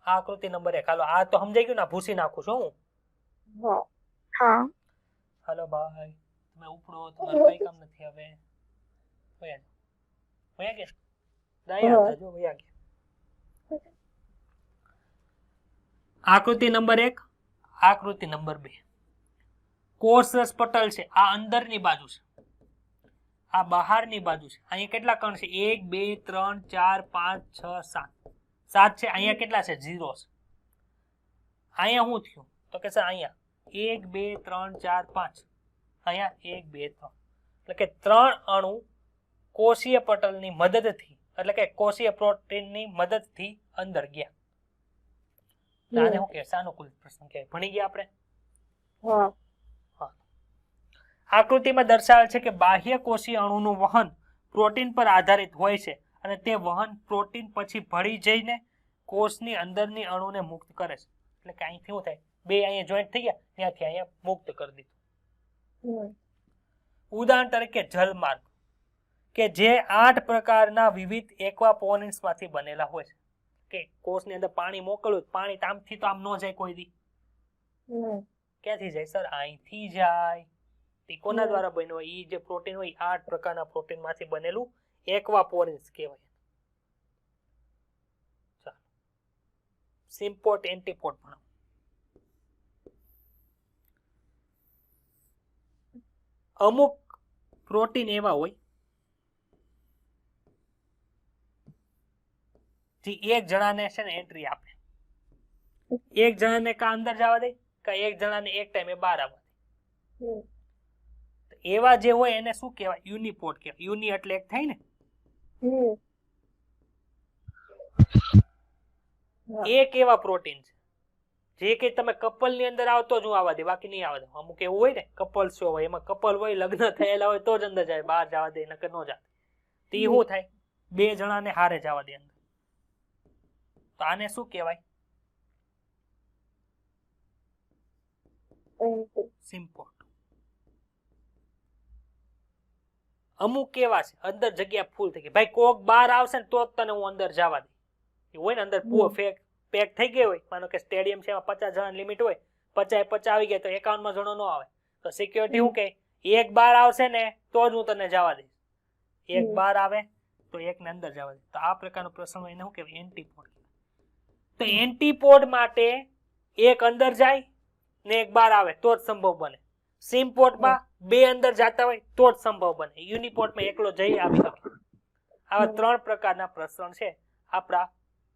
આ આકૃતિ નંબર 1. હાલો આ તો સમજાઈ ગયું ને? ભૂસી નાખું છું હું. હાલો ભાઈ તમે ઉપડો, તમારે કઈ કામ નથી હવે. વયા ગયા દયા હતા જો વયા ગયા. આકૃતિ નંબર 1, આકૃતિ નંબર 2. કોષરસ પટલ છે, આ અંદરની બાજુ છે, આ બહારની બાજુ છે. અહીંયા કેટલા કણ છે? 1 2 3 4 5 6 7. 7 છે. અહીંયા કેટલા છે? 0 છે. અહીંયા શું થયું? તો કે સર અહીંયા 1 2 3 4 5. અહીંયા 1 2 3. એટલે કે 3 અણુ કોષીય પટલની મદદથી, એટલે કે કોષીય પ્રોટીનની મદદથી અંદર ગયા. આને શું કહેવાય? સાનુકૂળ પ્રશ્ન કહેવાય. ભણી ગયા આપણે. આકૃતિમાં દર્શાવેલ છે કે બાહ્ય કોષીય અણુનું વહન પ્રોટીન પર આધારિત હોય છે અને તે વહન પ્રોટીન પછી ભળી જઈને કોષની અંદરની અણુને મુક્ત કરે છે. એટલે કે અહીંથી શું થાય? બે અહીંયા જોઈન્ટ થઈ ગયા, ત્યાંથી અહીંયા મુક્ત કરી દીધું. ઉદાહરણ તરીકે જલમાર્ગ, કે જે 8 પ્રકારના વિવિધ એક્વાપોનિન્ટ્સ માંથી બનેલા હોય છે. કે કોષની અંદર પાણી મોકલવું, પાણી આમથી તો આમ ન જાય કોઈ દી. ક્યાંથી જાય સર? અહીંથી જાય. તે કોના દ્વારા બન્યો? ઈ જે પ્રોટીન હોય 8 પ્રકારના પ્રોટીન માંથી બનેલું એક્વાપોરિન્સ કહેવાય. ચાલો સિમ્પોર્ટ એન્ટીપોર્ટ ભણો. અમુક પ્રોટીન એવા હોય જે એક જણાને છે ને એન્ટ્રી આપે. એક જણાને કા અંદર જવા દે, કા એક જણાને એક ટાઈમે બહાર આવવા દે. એવા જે હોય એને શું કહેવાય? યુનિપોર્ટ કહેવાય. યુનિ એટલે એક થાય ને. એક એવા પ્રોટીન છે જે કે તમે કપલ ની અંદર આવતો જ હું આવવા દે, બાકી નહીં આવવા દે. અમુક એવું હોય ને કપલ શો હોય, એમાં કપલ હોય, લગ્ન થયેલા હોય તો જ અંદર જાય, બહાર જવા દે નકર ન જાય. તો એ શું થાય? 2 જણાને હારે જવા દે અંદર. તો આને શું કહેવાય? સિમ્પોર્ટ. અમુક કેવા છે અંદર જગ્યા ફૂલ થઈ ગઈ, ભાઈ કોક બહાર આવશે ને તો જ તને હું અંદર જવા દે. એ હોય ને અંદર પેક થઈ ગઈ હોય, માનો કે સ્ટેડિયમ છે એમાં 50 જણાની લિમિટ હોય, 50 આવી ગયા તો 51 જણો ન આવે. તો સિક્યોરિટી શું કહે? એક બહાર આવશે ને તો જ હું તને જવા દઈશ. એક બહાર આવે તો એકને અંદર જવા દે. તો આ પ્રકારનો પ્રસરણ હોય એને શું કહેવાય? એન્ટીપોડ. તો એન્ટીપોડ માટે એક અંદર જાય ને એક બહાર આવે તો જ સંભવ બને. સિમ્પોડમાં બે અંદર જતા હોય તો જ સંભવ બને. યુનિપોડમાં એકલો જઈ આવી શકે. આવા 3 પ્રકારના પ્રસરણ છે આપણા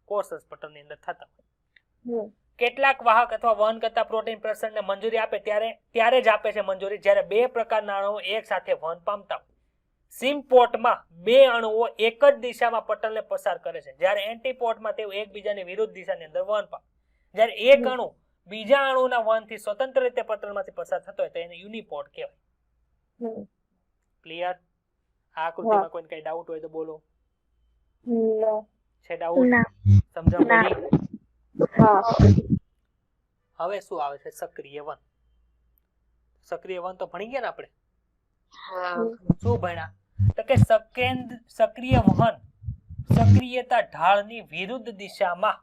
કોષરસ પટલની અંદર થતા હોય. કેટલાક વાહક અથવા વહન કરતા પ્રોટીન પ્રસરણને મંજૂરી આપે ત્યારે જ આપે છે મંજૂરી જ્યારે 2 પ્રકારના અણુઓ એક સાથે વહન પામતા હોય. સિમ્પોટમાં 2 અણુઓ એક જ દિશામાં પટલને પસાર કરે છે જ્યારે એન્ટીપોડમાં તેઓ એકબીજાની વિરુદ્ધ દિશાની અંદર વહન પામે. જ્યારે એક અણુ બીજા અણુના વહનથી સ્વતંત્ર રીતે પટલમાંથી પસાર થતો હોય તો એને યુનિપોડ કહેવાય. ક્લિયર? આ આકૃતિમાં કોઈને કઈ ડાઉટ હોય તો બોલો. છે ડાઉટ? સમજણ પડી? હવે શું આવે છે? સક્રિય વહન. સક્રિય વહન તો ભણી ગયા ને આપણે? શું ભણ્યા? તો કે સક્રિય વહન સક્રિયતા ઢાળની વિરુદ્ધ દિશામાં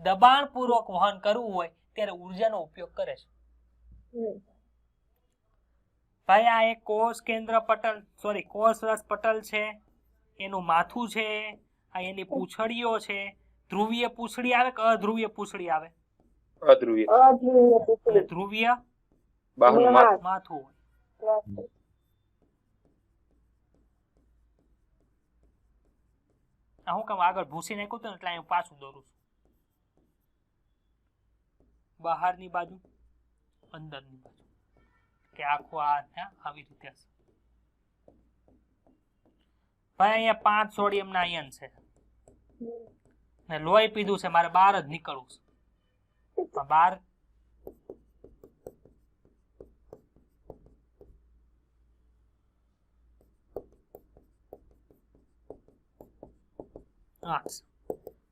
દબાણપૂર્વક વહન કરવું હોય ત્યારે ઉર્જાનો ઉપયોગ કરે છે. ભાઈ આ એક કોષ કેન્દ્ર પટલ કોષરસ પટલ છે, એનું માથું છે, આ એની પૂંછડીઓ છે. ધ્રુવીય પૂંછડી આવે કે અધ્રુવીય પૂંછડી આવે? અધ્રુવીય. અને ધ્રુવીય બાહુનું માથું હોય. હું કામ આગળ ભૂસી નાખ્યું હતું ને એટલે હું પાછું દોરું છું. બહારની બાજુ અંદરની બાજુ કે આખું આ આવી રીતે હશે. ભાઈ અહીંયા 5 સોડિયમના આયન છે ને લોહી પીધું છે, મારે બહાર જ નીકળવું છે. બહાર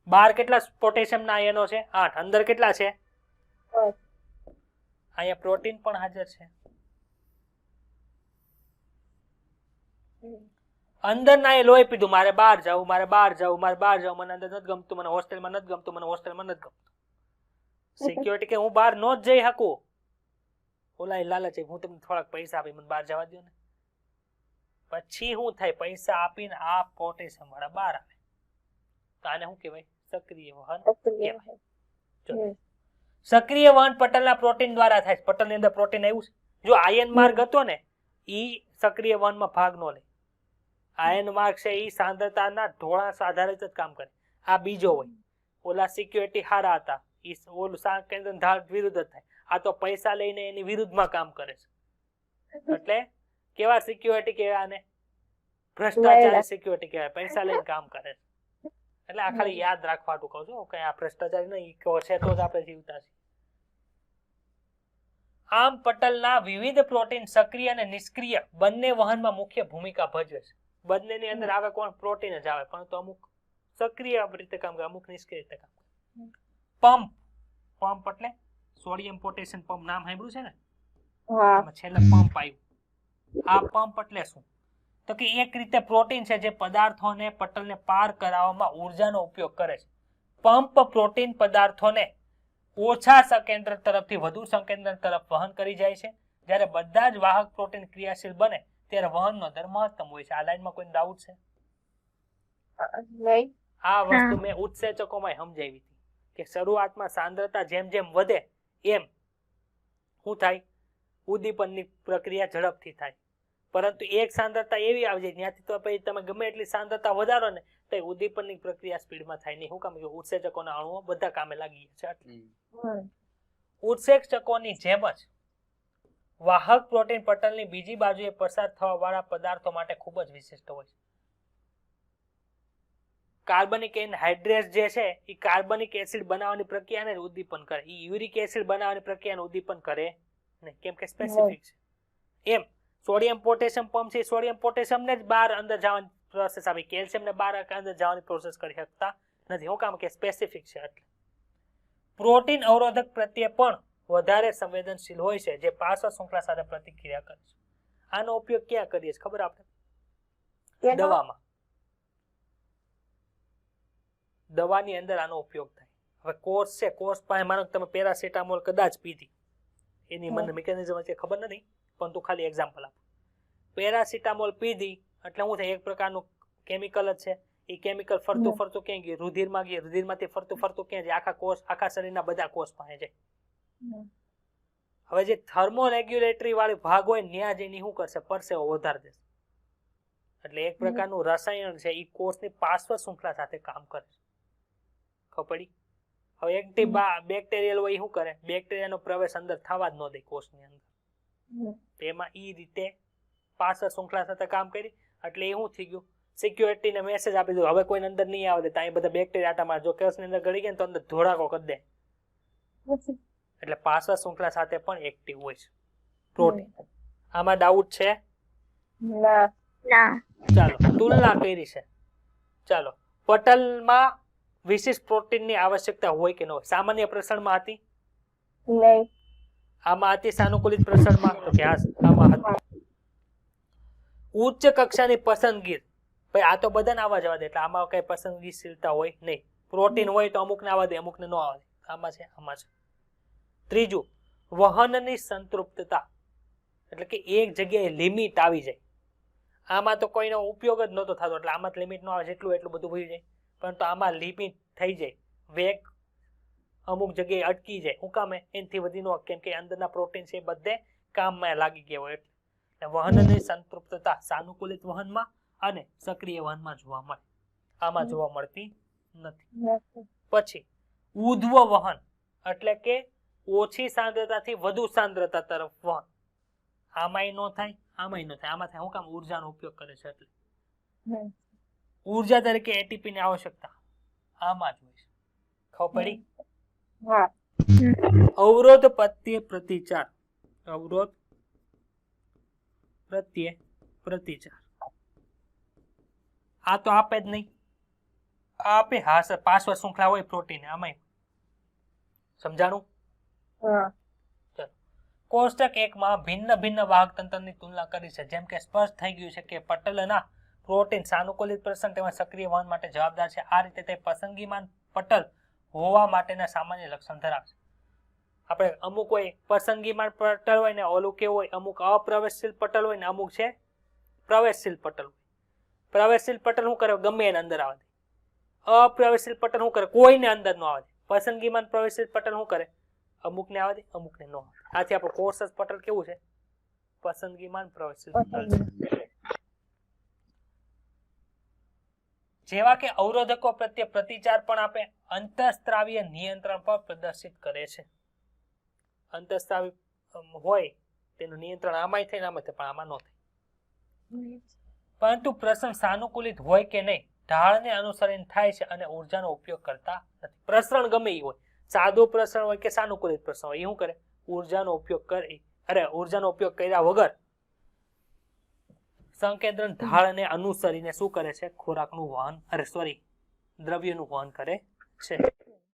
બાર કેટલા પોટેશિયમના આયનો છે? 8. અંદર કેટલા છે? અહીંયા પ્રોટીન પણ હાજર છે. અંદર ના એ લોહી પીધું, મારે બહાર જવું, મને અંદર નથી ગમતું, મને હોસ્ટેલમાં નથી ગમતું. સિક્યોરિટી કે હું બહાર નો જ જઈ શકું. ઓલા લાલચ હું તમને થોડાક પૈસા આપી મને બહાર જવા દો ને. પછી શું થાય? પૈસા આપીને આ પોટેશિયમ વાળા બહાર આવે. તો આને શું કહેવાય? સક્રિય વહન કહેવાય. સક્રિય વહન પટલના પ્રોટીન દ્વારા થાય છે. પટલની અંદર પ્રોટીન આવ્યું છે. જો આયન માર્ગ હતો ને ઈ સક્રિય વહનમાં ભાગ નો લે. આયન માર્ગ છે ઈ સાંદ્રતાના ઢોળાંશ આધારિત જ કામ કરે. આ બીજો હોય. ઓલા સિક્યોરિટી હારા હતા, ઈ ઓલું કેન્દ્ર ઢાળ વિરુદ્ધ જ થાય. આ તો પૈસા લઈને એની વિરુદ્ધમાં કામ કરે છે. એટલે કેવા સિક્યોરિટી કહેવાય આને? ભ્રષ્ટાચારી સિક્યોરિટી કહેવાય. પૈસા લઈને કામ કરે છે. એટલે આ ખાલી યાદ રાખવાનું કહું છું કે આ ભ્રષ્ટાચારી નહીં છે તો જ આપણે જીવતા છીએ. આમ પટલના વિવિધ પ્રોટીન સક્રિય અને નિષ્ક્રિય બંને વહનમાં મુખ્ય ભૂમિકા ભજવે છે. બંનેની અંદર આવે કોણ? પ્રોટીન જ આવે, પરંતુ અમુક સક્રિય રીતે કામ કરે, અમુક નિષ્ક્રિય રીતે કામ કરે. પંપ એટલે સોડિયમ પોટેશિયમ પંપ નામ સાંભળ્યું છે ને? છેલ્લે પંપ આવ્યું. આ પંપ એટલે શું? તો કે એક રીતે પ્રોટીન છે જે પદાર્થોને પટલને પાર કરાવવામાં ઉર્જાનો ઉપયોગ કરે છે. પંપ પ્રોટીન પદાર્થોને ઓછા સંકેન્દ્ર તરફથી વધુ સંકેન્દ્ર તરફ વહન કરી જાય છે. જ્યારે બધા જ વાહક પ્રોટીન ક્રિયાશીલ બને ત્યારે વહનનો દર મહત્તમ હોય છે. આ લાઈનમાં કોઈ ડાઉટ છે? આ વસ્તુ મેં ઉત્સેચકોમાં સમજાવી હતી કે શરૂઆતમાં સાંદ્રતા જેમ જેમ વધે એમ શું થાય? ઉદ્દીપનની પ્રક્રિયા ઝડપથી થાય. પરંતુ એક સાંદ્રતા એવી આવી જાય ત્યાંથી તો પછી તમે ગમે એટલી સાંદ્રતા વધારો ને તો ઉદ્દીપનની પ્રક્રિયા સ્પીડમાં થાય નહીં. શું કામ? કે ઉત્સેચકોના અણુઓ બધા કામે લાગી છે. ઉત્સેચકોની જેમ જ વાહક પ્રોટીન પટલની બીજી બાજુએ પસાર થવા વાળા પદાર્થો માટે ખૂબ જ વિશિષ્ટ હોય છે. કાર્બનિક એનહાઇડ્રેસ જે છે એ કાર્બનિક એસિડ બનાવવાની પ્રક્રિયાને ઉદ્દીપન કરે. એ યુરિક એસિડ બનાવવાની પ્રક્રિયાને ઉદ્દીપન કરે નહીં, કેમ કે સ્પેસિફિક છે. એમ સોડિયમ પોટેશિયમ પંપ છે, સોડિયમ પોટેશિયમને જ બહાર અંદર જવાની પ્રોસેસ આપી, કેલ્શિયમને બહાર અંદર જવાની પ્રોસેસ કરી શકતા નથી. શું કામ? કે સ્પેસિફિક છે. એટલે પ્રોટીન અવરોધક પ્રત્યે પણ વધારે સંવેદનશીલ હોય છે, જે પાર્શ્વ શૃંખલા સાથે પ્રતિક્રિયા કરે છે. આનો ઉપયોગ ક્યાં કરીએ છીએ ખબર આપણે? દવામાં. દવાની અંદર આનો ઉપયોગ થાય. હવે કોર્સ છે, કોર્સ પાસે માનો તમે પેરાસિટામોલ કદાચ પીધી, એની મને મિકેનિઝમ છે ખબર નથી, પણ તું ખાલી એક્ઝામ્પલ આપ. પેરાસિટામોલ પીધી એટલે શું થાય? એક પ્રકારનું કેમિકલ જ છે. એ કેમિકલ ફરતું ફરતું ક્યાં ગયું? રુધિરમાં ગયું. રુધિરમાંથી ફરતું ફરતું ક્યાં જાય? આખા કોષ, આખા શરીરના બધા કોષ પાસે જાય. હવે જે થર્મોરેગ્યુલેટરી વાળો ભાગ હોય ત્યાં જઈને શું કરશે? પરસેવો વધારી દેશે. એટલે એક પ્રકારનું રસાયણ છે, એ કોષની પાર્શ્વ શૃંખલા સાથે કામ કરે છે. ખબર પડી? હવે એક્ટિવ બેક્ટેરિયલ હોય એ શું કરે? બેક્ટેરિયાનો પ્રવેશ અંદર થવા જ ન દે કોષની અંદર. તેમાં એ રીતે પાર્શ્વ શૃંખલા સાથે કામ કરી. એટલે એ શું થઈ ગયું? સિક્યોરિટી ને મેસેજ આપી દીધું, હવે કોઈ અંદર નહીં આવે. ત્યાં બધા બેક્ટેરિયા આટામાં જો કોષની અંદર ગળી ગયા તો અંદર ધોળાકો કરી દે. એટલે પાર્શ્વ શૃંખલા સાથે પણ એક્ટિવ હોય છે પ્રોટીન. આમાં ડાઉટ છે? ના. ચાલો તુલના કરી છે. ચાલો, પટલમાં વિશિષ્ટ પ્રોટીનની આવશ્યકતા હોય કે ન હોય? સામાન્ય પ્રસરણમાં હતી? નહીં. આમાં હતી સાનુકૂલિત પ્રસરણમાં? તો કે આમાં હતી. ઉચ્ચ કક્ષાની પસંદગી, ભાઈ આ તો બધાને આવવા જવા દે, એટલે આમાં કઈ પસંદગીશીલતા હોય નહીં. પ્રોટીન હોય તો અમુકને આવવા દે, અમુકને ન આવવા દે. આમાં છે, આમાં છે. ત્રીજું, વહનની સંતૃપ્તતા, એટલે કે એક જગ્યાએ લિમિટ આવી જાય. આમાં તો કોઈનો ઉપયોગ જ નહોતો થતો, એટલે આમાં લિમિટ ન આવે, જેટલું એટલું બધું ભરી જાય. પરંતુ આમાં લિમિટ થઈ જાય, વેગ અમુક જગ્યાએ અટકી જાય. શું કામે? એનાથી વધી ન, કેમ કે અંદરના પ્રોટીન છે એ બધે કામમાં લાગી ગયા હોય. એટલે વહનની સંતૃપ્તતા સાનુકૂલિત વહનમાં અને સક્રિય વહનમાં જોવા મળે. આમાં જોવા મળતી નથી. પછી ઉધ્વ વહન, એટલે કે ઓછી સાંદ્રતાથી વધુ સાંદ્રતા તરફ વહન. આમાંય ન થાય, આમાંય ન થાય. આમાં થાય શું કામ? ઉર્જાનો ઉપયોગ કરે છે એટલે. ઉર્જા તરીકે એટીપી ની આવશ્યકતા આમાં જ હોય છે. ખબર પડી? અવરોધ પ્રત્યે પ્રતિચાર. અવરોધ પ્રત્યે પ્રતિચાર આ તો આપે જ નહીં. આપે હા સર, પાર્શ્વ શૃંખલા હોય પ્રોટીન આમાં. સમજાણું? કોષ્ટક 1 માં ભિન્ન ભિન્ન વાહક તંત્રની તુલના કરી છે. જેમ કે સ્પષ્ટ થઈ ગયું છે કે પટલના પ્રોટીન સાનુકૂલિત પ્રસરણ તેમજ સક્રિય વહન માટે જવાબદાર છે. આ રીતે તે પસંદગીમાન પટલ હોવા માટેના સામાન્ય લક્ષણ ધરાવે છે. આપણે અમુક હોય પસંદગીમાન પટલ હોય ને ઓલું કેવું હોય, અમુક અપ્રવેશશીલ પટલ હોય ને અમુક છે પ્રવેશશીલ પટલ હોય. પ્રવેશશીલ પટલ શું કરે? ગમે એને અંદર આવે દે. અપ્રવેશશીલ પટલ શું કરે? કોઈને અંદર ન આવે દે. પસંદગીમાન પ્રવેશશીલ પટલ શું કરે? અમુકને આવે દે, અમુકને ન આવે. આથી આપણું કોર્સ પટલ કેવું છે? પસંદગીમાન પ્રવેશશીલ પટલ છે. જેવા કે અવરોધકો પ્રત્યે પ્રતિચાર પણ આપે, અંતઃસ્ત્રાવીય નિયંત્રણ પણ પ્રદર્શિત કરે છે. અંતઃસ્ત્રાવી હોય તેનું નિયંત્રણ આમાંય થાય, આમાં થાય, પણ આમાં ન થાય. પરંતુ પ્રસરણ સાનુકૂલિત હોય કે નહીં, ઢાળને અનુસરીને થાય છે અને ઉર્જાનો ઉપયોગ કરતા નથી. પ્રસરણ ગમે એ હોય, સાદું પ્રસરણ હોય કે સાનુકૂલિત પ્રસરણ હોય, એ શું કરે? ઉર્જાનો ઉપયોગ કરી, ઉર્જાનો ઉપયોગ કર્યા વગર સંકેન્દ્રણ ઢાળને અનુસરીને શું કરે છે? ખોરાકનું વહન, દ્રવ્યનું વહન કરે છે.